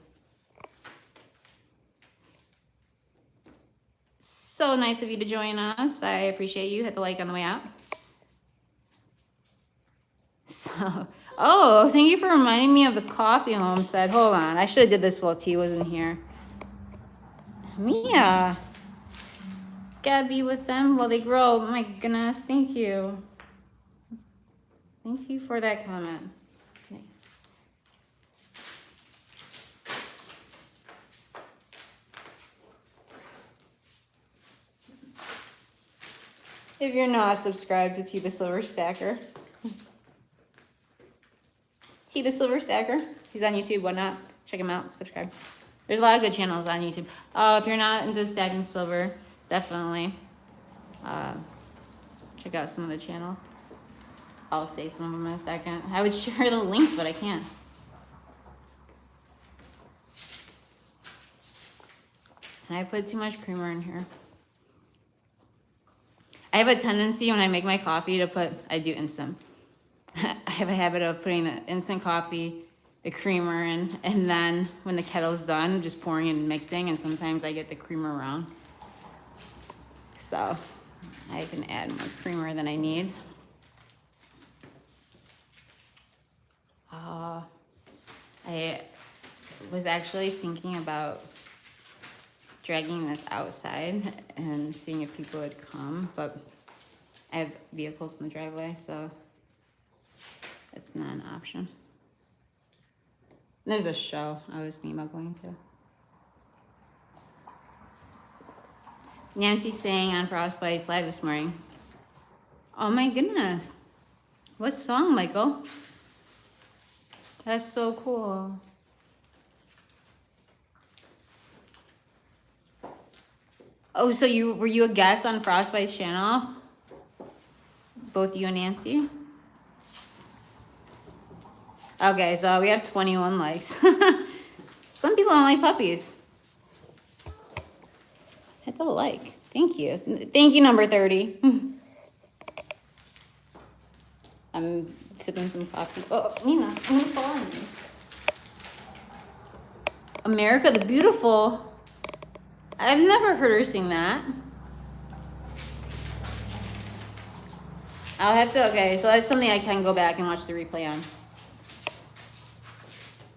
So nice of you to join us. I appreciate you. Hit the like on the way out. So, oh, thank you for reminding me of the coffee homestead. Hold on, I should have did this while T wasn't here. Mia, gotta be with them while they grow. My goodness, thank you. Thank you for that comment. If you're not subscribed to T the Silver Stacker, T the Silver Stacker, he's on YouTube, whatnot. Check him out, subscribe. There's a lot of good channels on YouTube. If you're not into stacking silver, definitely check out some of the channels. I'll say some of them in a second. I would share the links, but I can't. And I put too much creamer in here. I have a tendency when I make my coffee to put, I do instant. I have a habit of putting the instant coffee, the creamer in, and then when the kettle's done, just pouring and mixing, and sometimes I get the creamer around. So I can add more creamer than I need. I was actually thinking about dragging this outside and seeing if people would come, but I have vehicles in the driveway, so it's not an option. There's a show I was thinking about going to. Nancy sang on Frostbite's live this morning. Oh my goodness. What song, Michael? That's so cool. Oh, so were you a guest on Frostbite's channel? Both you and Nancy? Okay, so we have 21 likes. Some people don't like puppies. Hit the like. Thank you. Thank you, number 30. I'm sipping some coffee. Oh, Nina, I'm gonna fall on you. America the Beautiful. I've never heard her sing that. I'll have to, okay, so that's something I can go back and watch the replay on.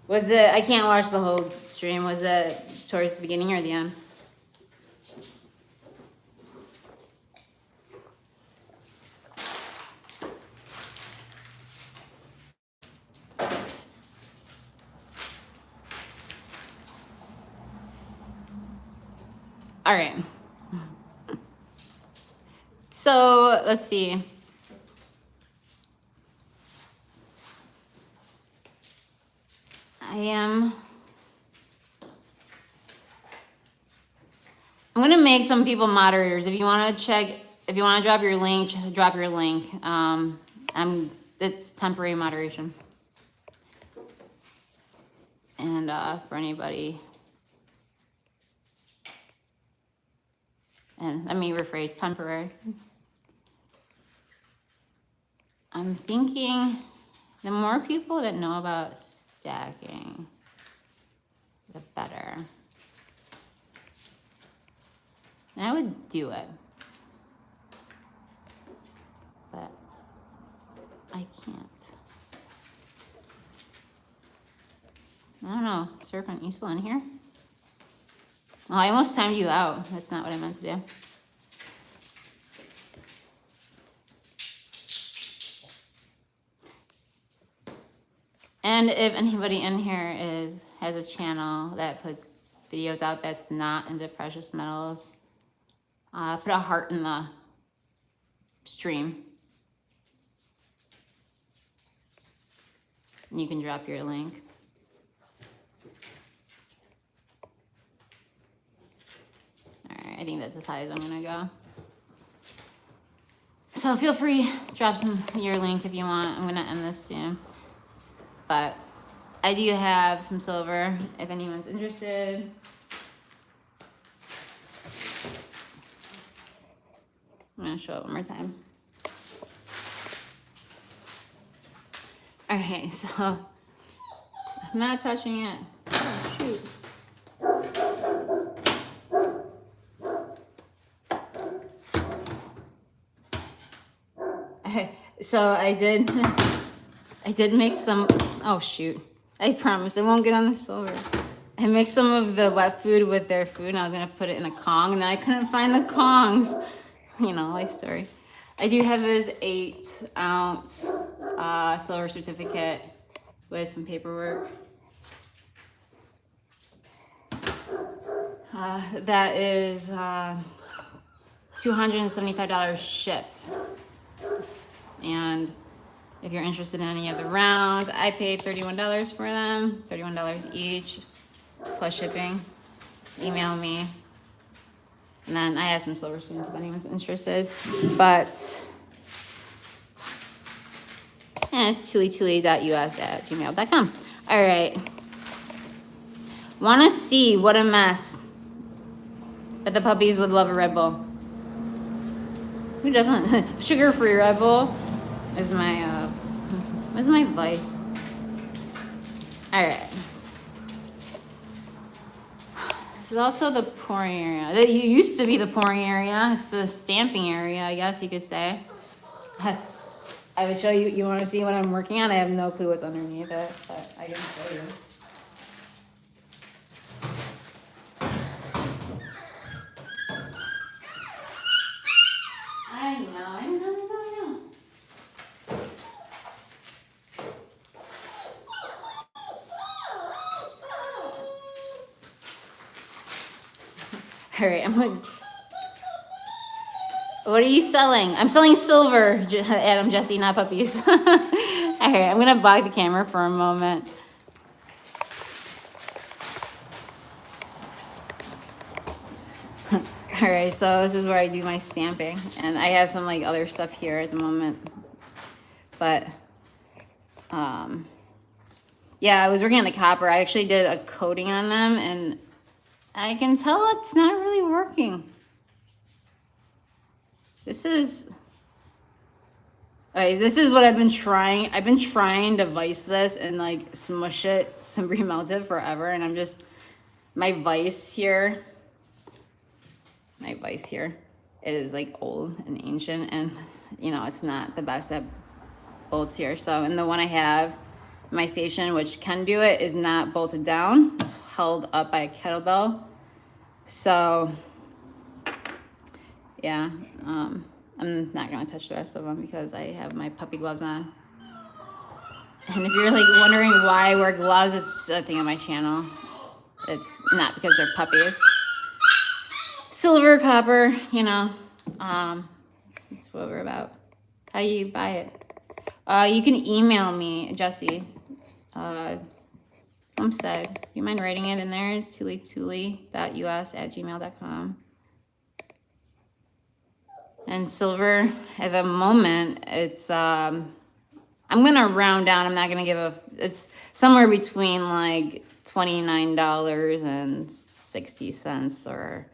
Was it, I can't watch the whole stream, was it towards the beginning or the end? All right. So let's see. I'm gonna make some people moderators. If you want to check, if you want to drop your link, drop your link. It's temporary moderation. And for anybody. And let me rephrase, temporary. I'm thinking the more people that know about stacking, the better. And I would do it. But I can't. I don't know, Serpent, you still in here? Oh, I almost timed you out. That's not what I meant to do. And if anybody in here has a channel that puts videos out that's not into precious metals, put a heart in the stream. And you can drop your link. All right. right, I think that's as high as I'm gonna go. So feel free, drop your link if you want. I'm gonna end this soon. But I do have some silver if anyone's interested. I'm gonna show it one more time. Okay, so I'm not touching it. Oh, shoot. Okay, so I did mix some, oh shoot. I promise it won't get on the silver. I mixed some of the wet food with their food and I was gonna put it in a Kong and then I couldn't find the Kongs. You know, life story. I do have this 8-ounce silver certificate with some paperwork. That is $275 shipped. And if you're interested in any of the rounds, I paid $31 for them, $31 each, plus shipping. Email me. And then I have some silver spoons if anyone's interested. But yeah, it's chilichili.us@gmail.com. All right. Want to see what a mess. But the puppies would love a Red Bull. Who doesn't? Sugar-free Red Bull is my vice. All right. This is also the pouring area. It used to be the pouring area. It's the stamping area, I guess you could say. I would show you. You want to see what I'm working on? I have no clue what's underneath it, but I can show you. I know. All right, what are you selling? I'm selling silver, Adam, Jesse, not puppies. All right, I'm gonna block the camera for a moment. All right, so this is where I do my stamping, and I have some like other stuff here at the moment. But, yeah, I was working on the copper. I actually did a coating on them, and I can tell it's not really working. This is what I've been trying. I've been trying to vise this and like smush it, remelt it forever. And I'm just, my vise here is like old and ancient. And you know, it's not the best at bolts here. So, and the one I have, my station, which can do it, is not bolted down. It's held up by a kettlebell. So yeah, I'm not gonna touch the rest of them because I have my puppy gloves on. And if you're like wondering why I wear gloves, it's a thing on my channel. It's not because they're puppies. Silver, copper, you know, that's what we're about. How do you buy it? You can email me, Jesse. Homestead. Do you mind writing it in there? tulituli.us@gmail.com. And silver, at the moment, it's, I'm going to round down. I'm not going to give it's somewhere between like $29.60 or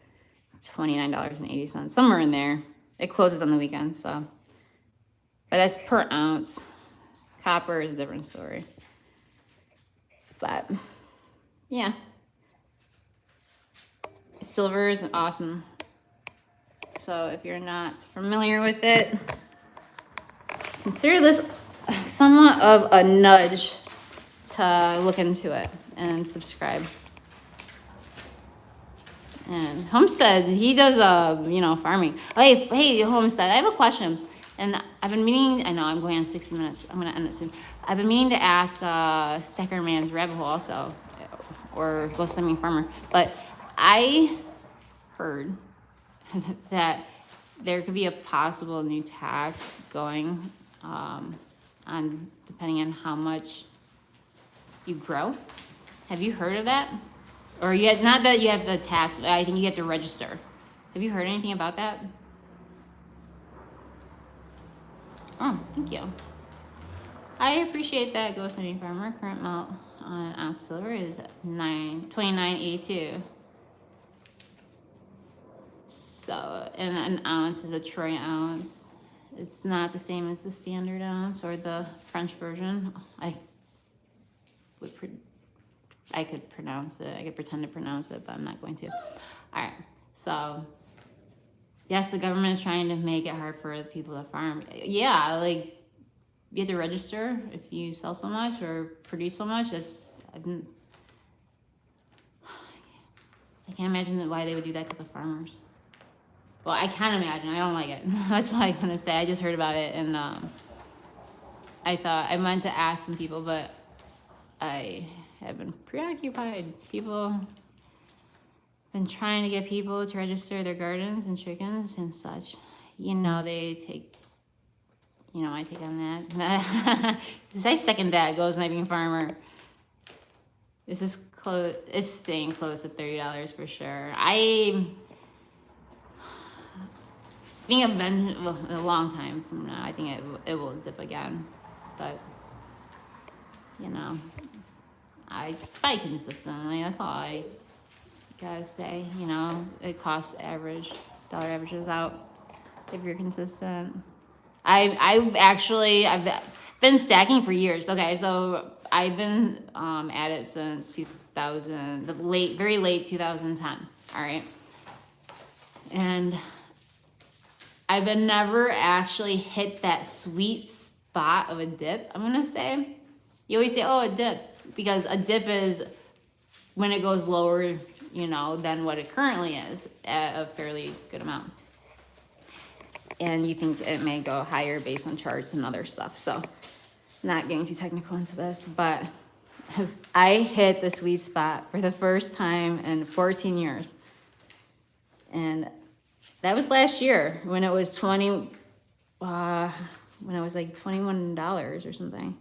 $29.80, somewhere in there. It closes on the weekend, so. But that's per ounce. Copper is a different story. But yeah, silver is awesome. So if you're not familiar with it, consider this somewhat of a nudge to look into it and subscribe. And Homestead, he does farming. Hey, Homestead, I have a question. And I've been meaning, I know I'm going on 60 minutes. I'm going to end it soon. I've been meaning to ask Stacker Man's Rabbit Hole also, or Ghost Swimming Farmer. But I heard that there could be a possible new tax going on depending on how much you grow. Have you heard of that? Or not that you have the tax, I think you have to register Have you heard anything about that? Oh, thank you. I appreciate that, Ghost Hunting Farmer. Current melt on ounce silver is $29.82. So, and an ounce is a troy ounce. It's not the same as the standard ounce or the French version. I could pronounce it. I could pretend to pronounce it, but I'm not going to. All right. So, yes, the government is trying to make it hard for the people to farm. Yeah, like you have to register if you sell so much or produce so much. I can't imagine why they would do that to the farmers. Well, I can imagine. I don't like it. That's all I'm gonna say. I just heard about it, and I thought I meant to ask some people, but I have been preoccupied. People been trying to get people to register their gardens and chickens and such. You know, they take. You know, my take on that. I second that. Ghost Sniping Farmer. This is close. It's staying close to $30 for sure. I think a long time from now, I think it will dip again, but you know, I buy consistently. That's all I gotta say. You know, it costs dollar averages out if you're consistent. I've been stacking for years. Okay, so I've been at it since 2000, very late 2010. All right, and I've never actually hit that sweet spot of a dip, I'm gonna say. You always say, oh, a dip, because a dip is when it goes lower, you know, than what it currently is at a fairly good amount. And you think it may go higher based on charts and other stuff. So not getting too technical into this, but I hit the sweet spot for the first time in 14 years. And that was last year when it was when it was like $21 or something.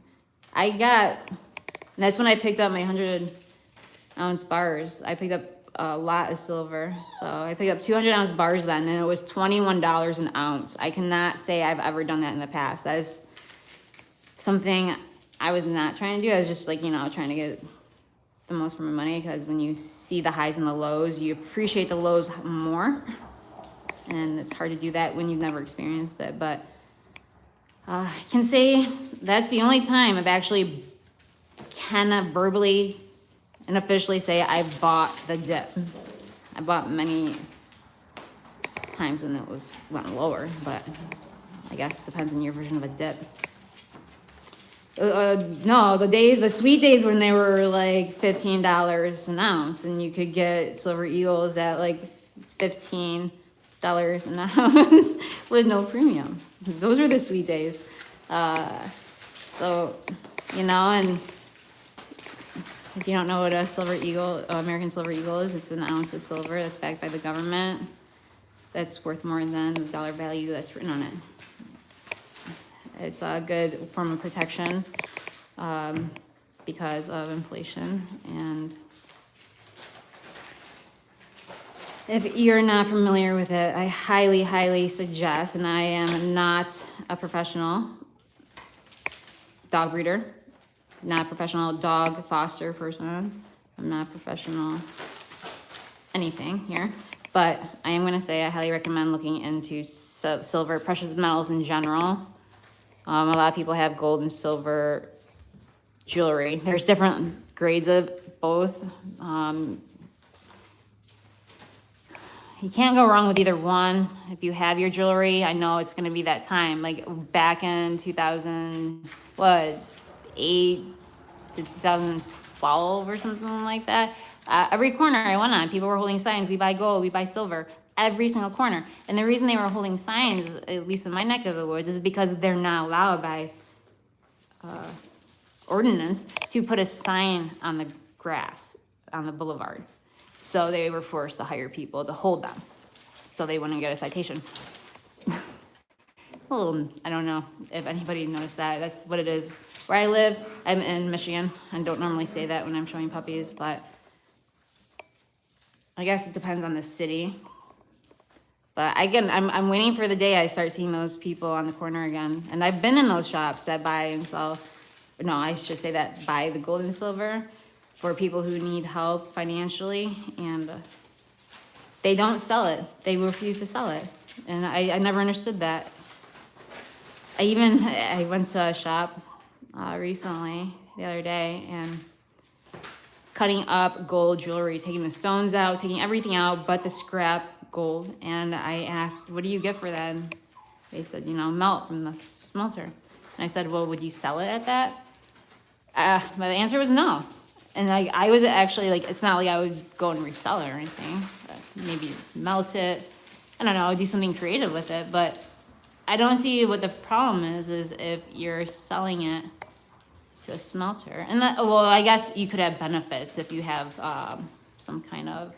That's when I picked up my 100-ounce bars. I picked up a lot of silver. So I picked up 200-ounce bars then, and it was $21 an ounce. I cannot say I've ever done that in the past. That is something I was not trying to do. I was just like, you know, trying to get the most for my money, because when you see the highs and the lows, you appreciate the lows more. And it's hard to do that when you've never experienced it. But I can say that's the only time I've actually can verbally and officially say I bought the dip. I bought many times when it went lower, but I guess it depends on your version of a dip. No, the sweet days when they were like $15 an ounce, and you could get silver eagles at like $15 an ounce with no premium. Those were the sweet days. So, you know, and if you don't know what a silver eagle, American silver eagle is, it's an ounce of silver that's backed by the government. That's worth more than the dollar value that's written on it. It's a good form of protection because of inflation. And if you're not familiar with it, I highly, highly suggest, and I am not a professional dog breeder, not a professional dog foster person. I'm not a professional anything here, but I am gonna say I highly recommend looking into silver, precious metals in general. A lot of people have gold and silver jewelry. There's different grades of both. You can't go wrong with either one. If you have your jewelry, I know it's gonna be that time. Like back in 2008 to 2012 or something like that. Every corner I went on, people were holding signs, we buy gold, we buy silver, every single corner. And the reason they were holding signs, at least in my neck of the woods, is because they're not allowed by ordinance to put a sign on the grass, on the boulevard. So they were forced to hire people to hold them so they wouldn't get a citation. Well, I don't know if anybody noticed that. That's what it is. Where I live, I'm in Michigan. I don't normally say that when I'm showing puppies, but I guess it depends on the city. But again, I'm waiting for the day I start seeing those people on the corner again. And I've been in those shops that buy and sell, no, I should say that buy the gold and silver for people who need help financially, and they don't sell it. They refuse to sell it. And I never understood that. I went to a shop recently, the other day, and cutting up gold jewelry, taking the stones out, taking everything out but the scrap gold. And I asked, what do you get for that? And they said, melt from the smelter. And I said, well, would you sell it at that? But the answer was no. And I was actually it's not like I would go and resell it or anything, but maybe melt it. I don't know, do something creative with it. But I don't see what the problem is if you're selling it to a smelter. And I guess you could have benefits if you have some kind of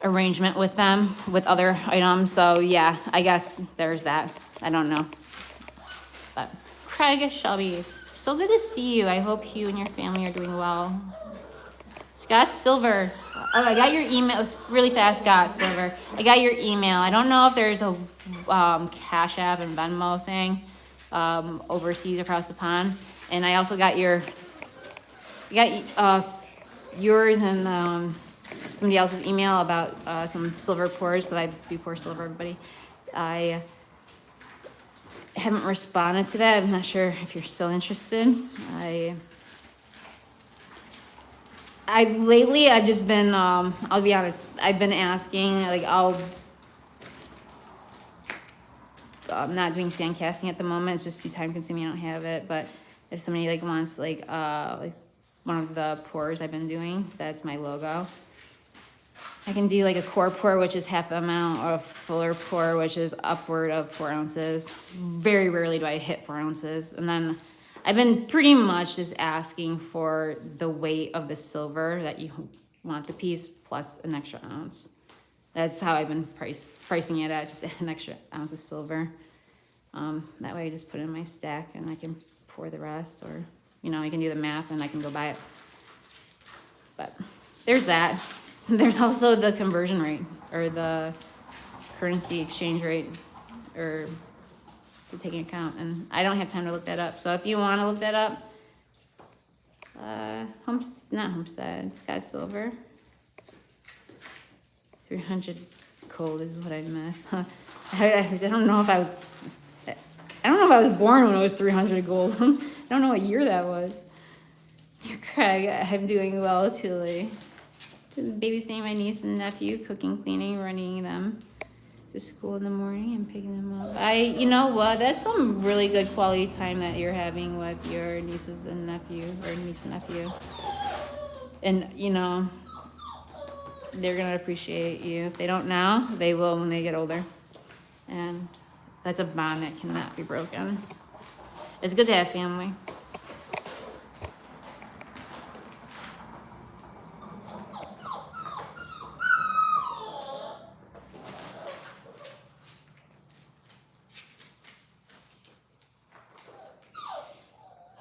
arrangement with them with other items. So yeah, I guess there's that. I don't know. But Craig Shelby, so good to see you. I hope you and your family are doing well. Scott Silver. Oh, I got your email. It was really fast, Scott Silver. I got your email. I don't know if there's a Cash App and Venmo thing overseas across the pond. And I also got yours and somebody else's email about some silver pours, because I do pour silver, everybody. I haven't responded to that. I'm not sure if you're still interested. I've just been, I'll be honest, I've been asking, I'm not doing sand casting at the moment. It's just too time consuming. I don't have it. But if somebody wants one of the pours I've been doing, that's my logo. I can do a core pour, which is half the amount, or a fuller pour, which is upward of 4 ounces. Very rarely do I hit 4 ounces. And then I've been pretty much just asking for the weight of the silver that you want the piece plus an extra ounce. That's how I've been pricing it at, just an extra ounce of silver. That way I just put it in my stack and I can pour the rest, or, I can do the math and I can go buy it. But there's that. There's also the conversion rate, or the currency exchange rate, or to take into account. And I don't have time to look that up. So if you want to look that up, not Homestead, Scott Silver. 300 gold is what I missed. I don't know if I was born when it was 300 gold. I don't know what year that was. Dear Craig, I'm doing well, Tilly. Babysitting my niece and nephew, cooking, cleaning, running them to school in the morning and picking them up. You know what? That's some really good quality time that you're having with your nieces and nephew, or niece and nephew. And, they're going to appreciate you. If they don't now, they will when they get older. And that's a bond that cannot be broken. It's good to have family.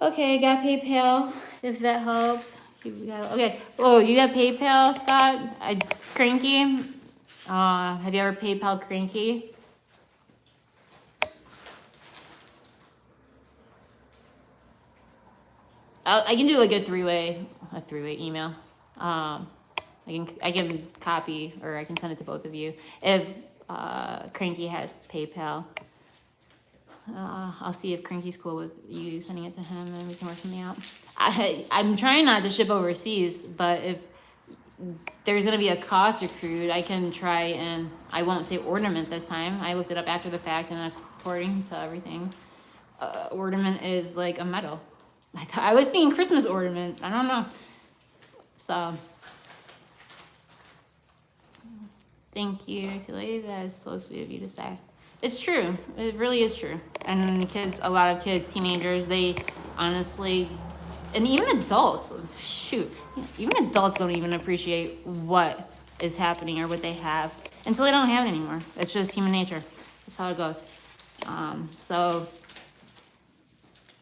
Okay, I got PayPal, if that helps. Okay. Oh, you got PayPal, Scott? Cranky? Have you ever PayPal Cranky? I can do a three-way email. I can copy, or I can send it to both of you. If Cranky has PayPal, I'll see if Cranky's cool with you sending it to him, and we can work something out. I'm trying not to ship overseas, but if there's going to be a cost accrued, I can try, and I won't say ornament this time. I looked it up after the fact, and according to everything, ornament is like a metal. I was thinking Christmas ornament. I don't know. So, thank you, Tilly. That is so sweet of you to say. It's true. It really is true. And a lot of kids, teenagers, they honestly, and even adults, even adults don't even appreciate what is happening or what they have until they don't have it anymore. It's just human nature. That's how it goes. So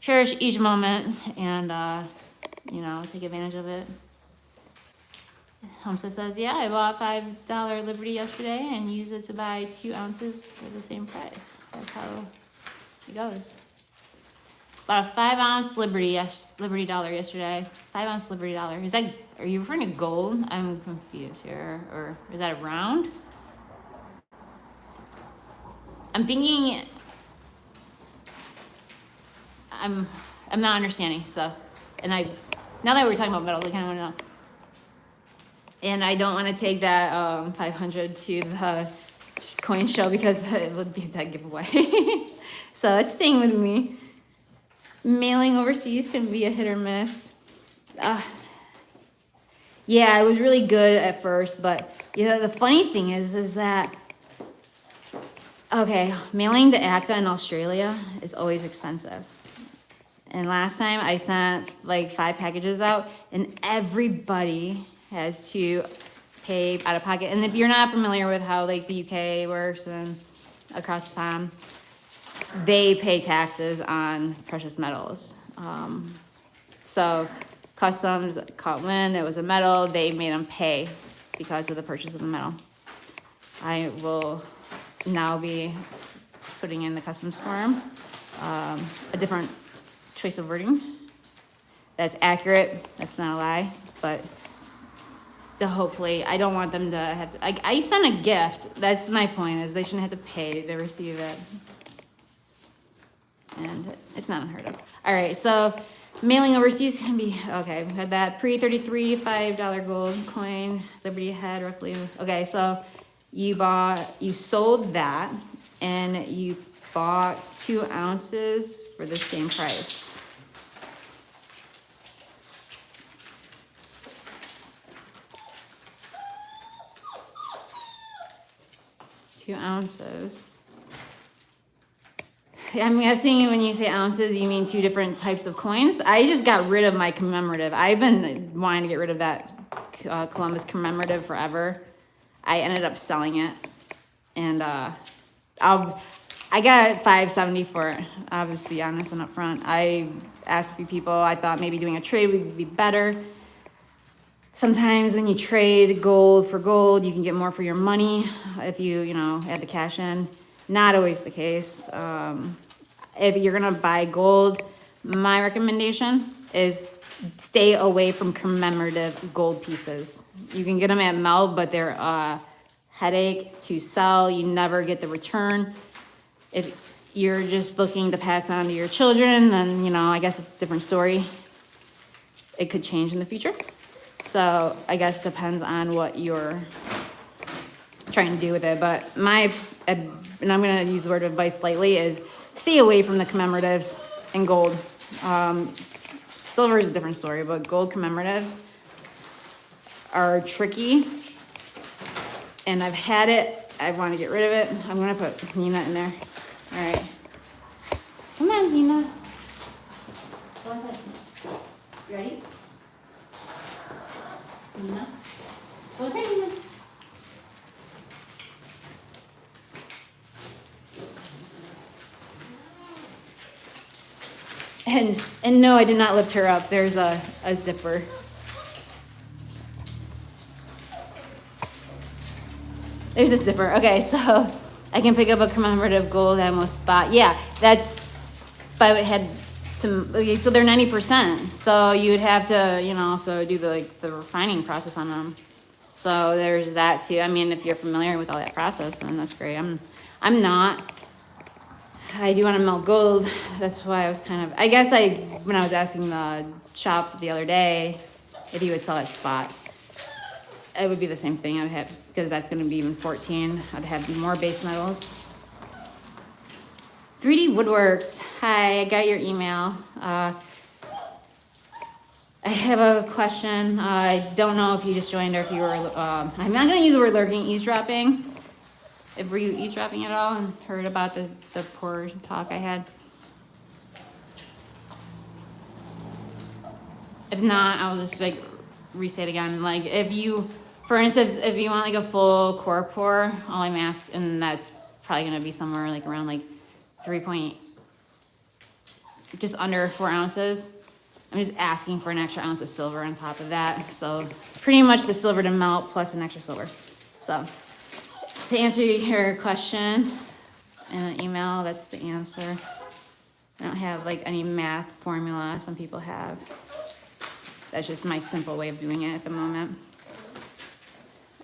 cherish each moment and, take advantage of it. Homestead says, yeah, I bought $5 Liberty yesterday and used it to buy 2 ounces for the same price. That's how it goes. Bought a 5-ounce Liberty dollar yesterday. 5-ounce Liberty dollar. Is that, are you referring to gold? I'm confused here. Or is that a round? I'm thinking, I'm not understanding, so, and now that we're talking about metals, I kind of want to know. And I don't want to take that 500 to the coin show because it would be that giveaway. So it's staying with me. Mailing overseas can be a hit or miss. Yeah, it was really good at first, but you know, the funny thing is that, okay, mailing to ACTA in Australia is always expensive. And last time I sent like 5 packages out and everybody had to pay out of pocket. And if you're not familiar with how like the UK works and across the pond, they pay taxes on precious metals. So customs caught wind, it was a metal, they made them pay because of the purchase of the metal. I will now be putting in the customs form a different choice of wording that's accurate, that's not a lie, but hopefully I don't want them to have to, like, I sent a gift, that's my point, is they shouldn't have to pay to receive it. And it's not unheard of. All right, so mailing overseas can be, okay, we had that pre-33 $5 gold coin, Liberty head roughly. Okay, so you sold that and you bought 2 ounces for the same price. 2 ounces. I'm guessing when you say ounces, you mean 2 different types of coins. I just got rid of my commemorative. I've been wanting to get rid of that Columbus commemorative forever. I ended up selling it, and I got $5.70 for it. I'll just be honest and upfront. I asked a few people. I thought maybe doing a trade would be better. Sometimes when you trade gold for gold, you can get more for your money if you add the cash in. Not always the case. If you're gonna buy gold, my recommendation is stay away from commemorative gold pieces. You can get them at Mel, but they're a headache to sell. You never get the return. If you're just looking to pass on to your children, then I guess it's a different story. It could change in the future. So I guess it depends on what you're trying to do with it. But and I'm gonna use the word advice lightly, is stay away from the commemoratives and gold. Silver is a different story, but gold commemoratives are tricky. And I've had it, I want to get rid of it. I'm gonna put Nina in there. All right. Come on, Nina. One second. You ready? Nina. Go say Nina. And no, I did not lift her up. There's a zipper. There's a zipper. Okay, so I can pick up a commemorative gold ammo spot. Yeah, that's, but it had some, okay, so they're 90%. So you'd have to, so do the refining process on them. So there's that too. I mean, if you're familiar with all that process, then that's great. I'm not. I do want to melt gold. That's why I was I guess when I was asking the shop the other day if he would sell that spot, it would be the same thing. I'd have, because that's going to be even 14. I'd have more base metals. 3D Woodworks. Hi, I got your email. I have a question. I don't know if you just joined or if you were, I'm not going to use the word lurking, eavesdropping. Were you eavesdropping at all and heard about the poor talk I had? If not, I'll just re-say it again. For instance, if you want a full core pour, all I'm asking, and that's probably gonna be somewhere around just under 4 ounces. I'm just asking for an extra ounce of silver on top of that. So pretty much the silver to melt plus an extra silver. So to answer your question in an email, that's the answer. I don't have like any math formula some people have. That's just my simple way of doing it at the moment.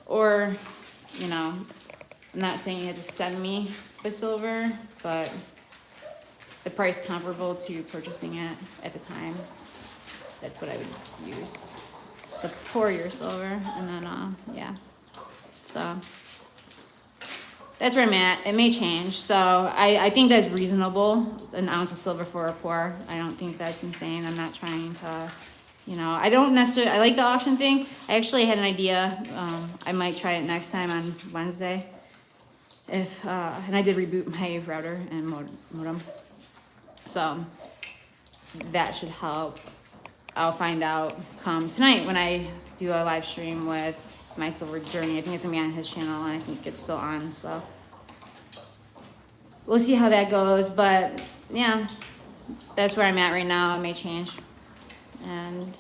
Or, you know, I'm not saying you have to send me the silver, but the price comparable to purchasing it at the time. That's what I would use. So pour your silver, and then, yeah. So that's where I'm at. It may change. So I think that's reasonable, an ounce of silver for a pour. I don't think that's insane. I'm not trying to, you know, I don't necessarily, I like the auction thing. I actually had an idea. I might try it next time on Wednesday. If, and I did reboot my router and modem. So that should help. I'll find out come tonight when I do a live stream with my silver journey. I think it's gonna be on his channel, and I think it's still on, so we'll see how that goes. But yeah, that's where I'm at right now. It may change, and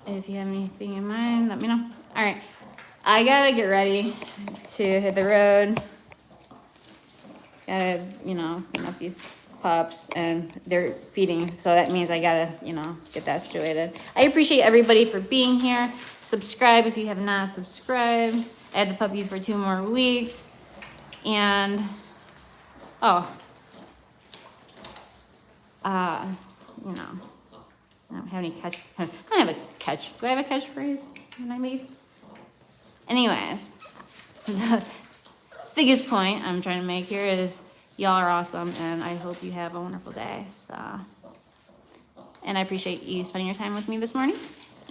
if you have anything in mind, let me know. All right, I gotta get ready to hit the road. Gotta, you know, clean up these pups, and they're feeding, so that means I gotta, you know, get that situated. I appreciate everybody for being here. Subscribe if you have not subscribed. I had the puppies for 2 more weeks, and you know, I don't have any catch. I don't have a catch. Do I have a catchphrase when I leave? Anyways, the biggest point I'm trying to make here is y'all are awesome, and I hope you have a wonderful day. So, and I appreciate you spending your time with me this morning.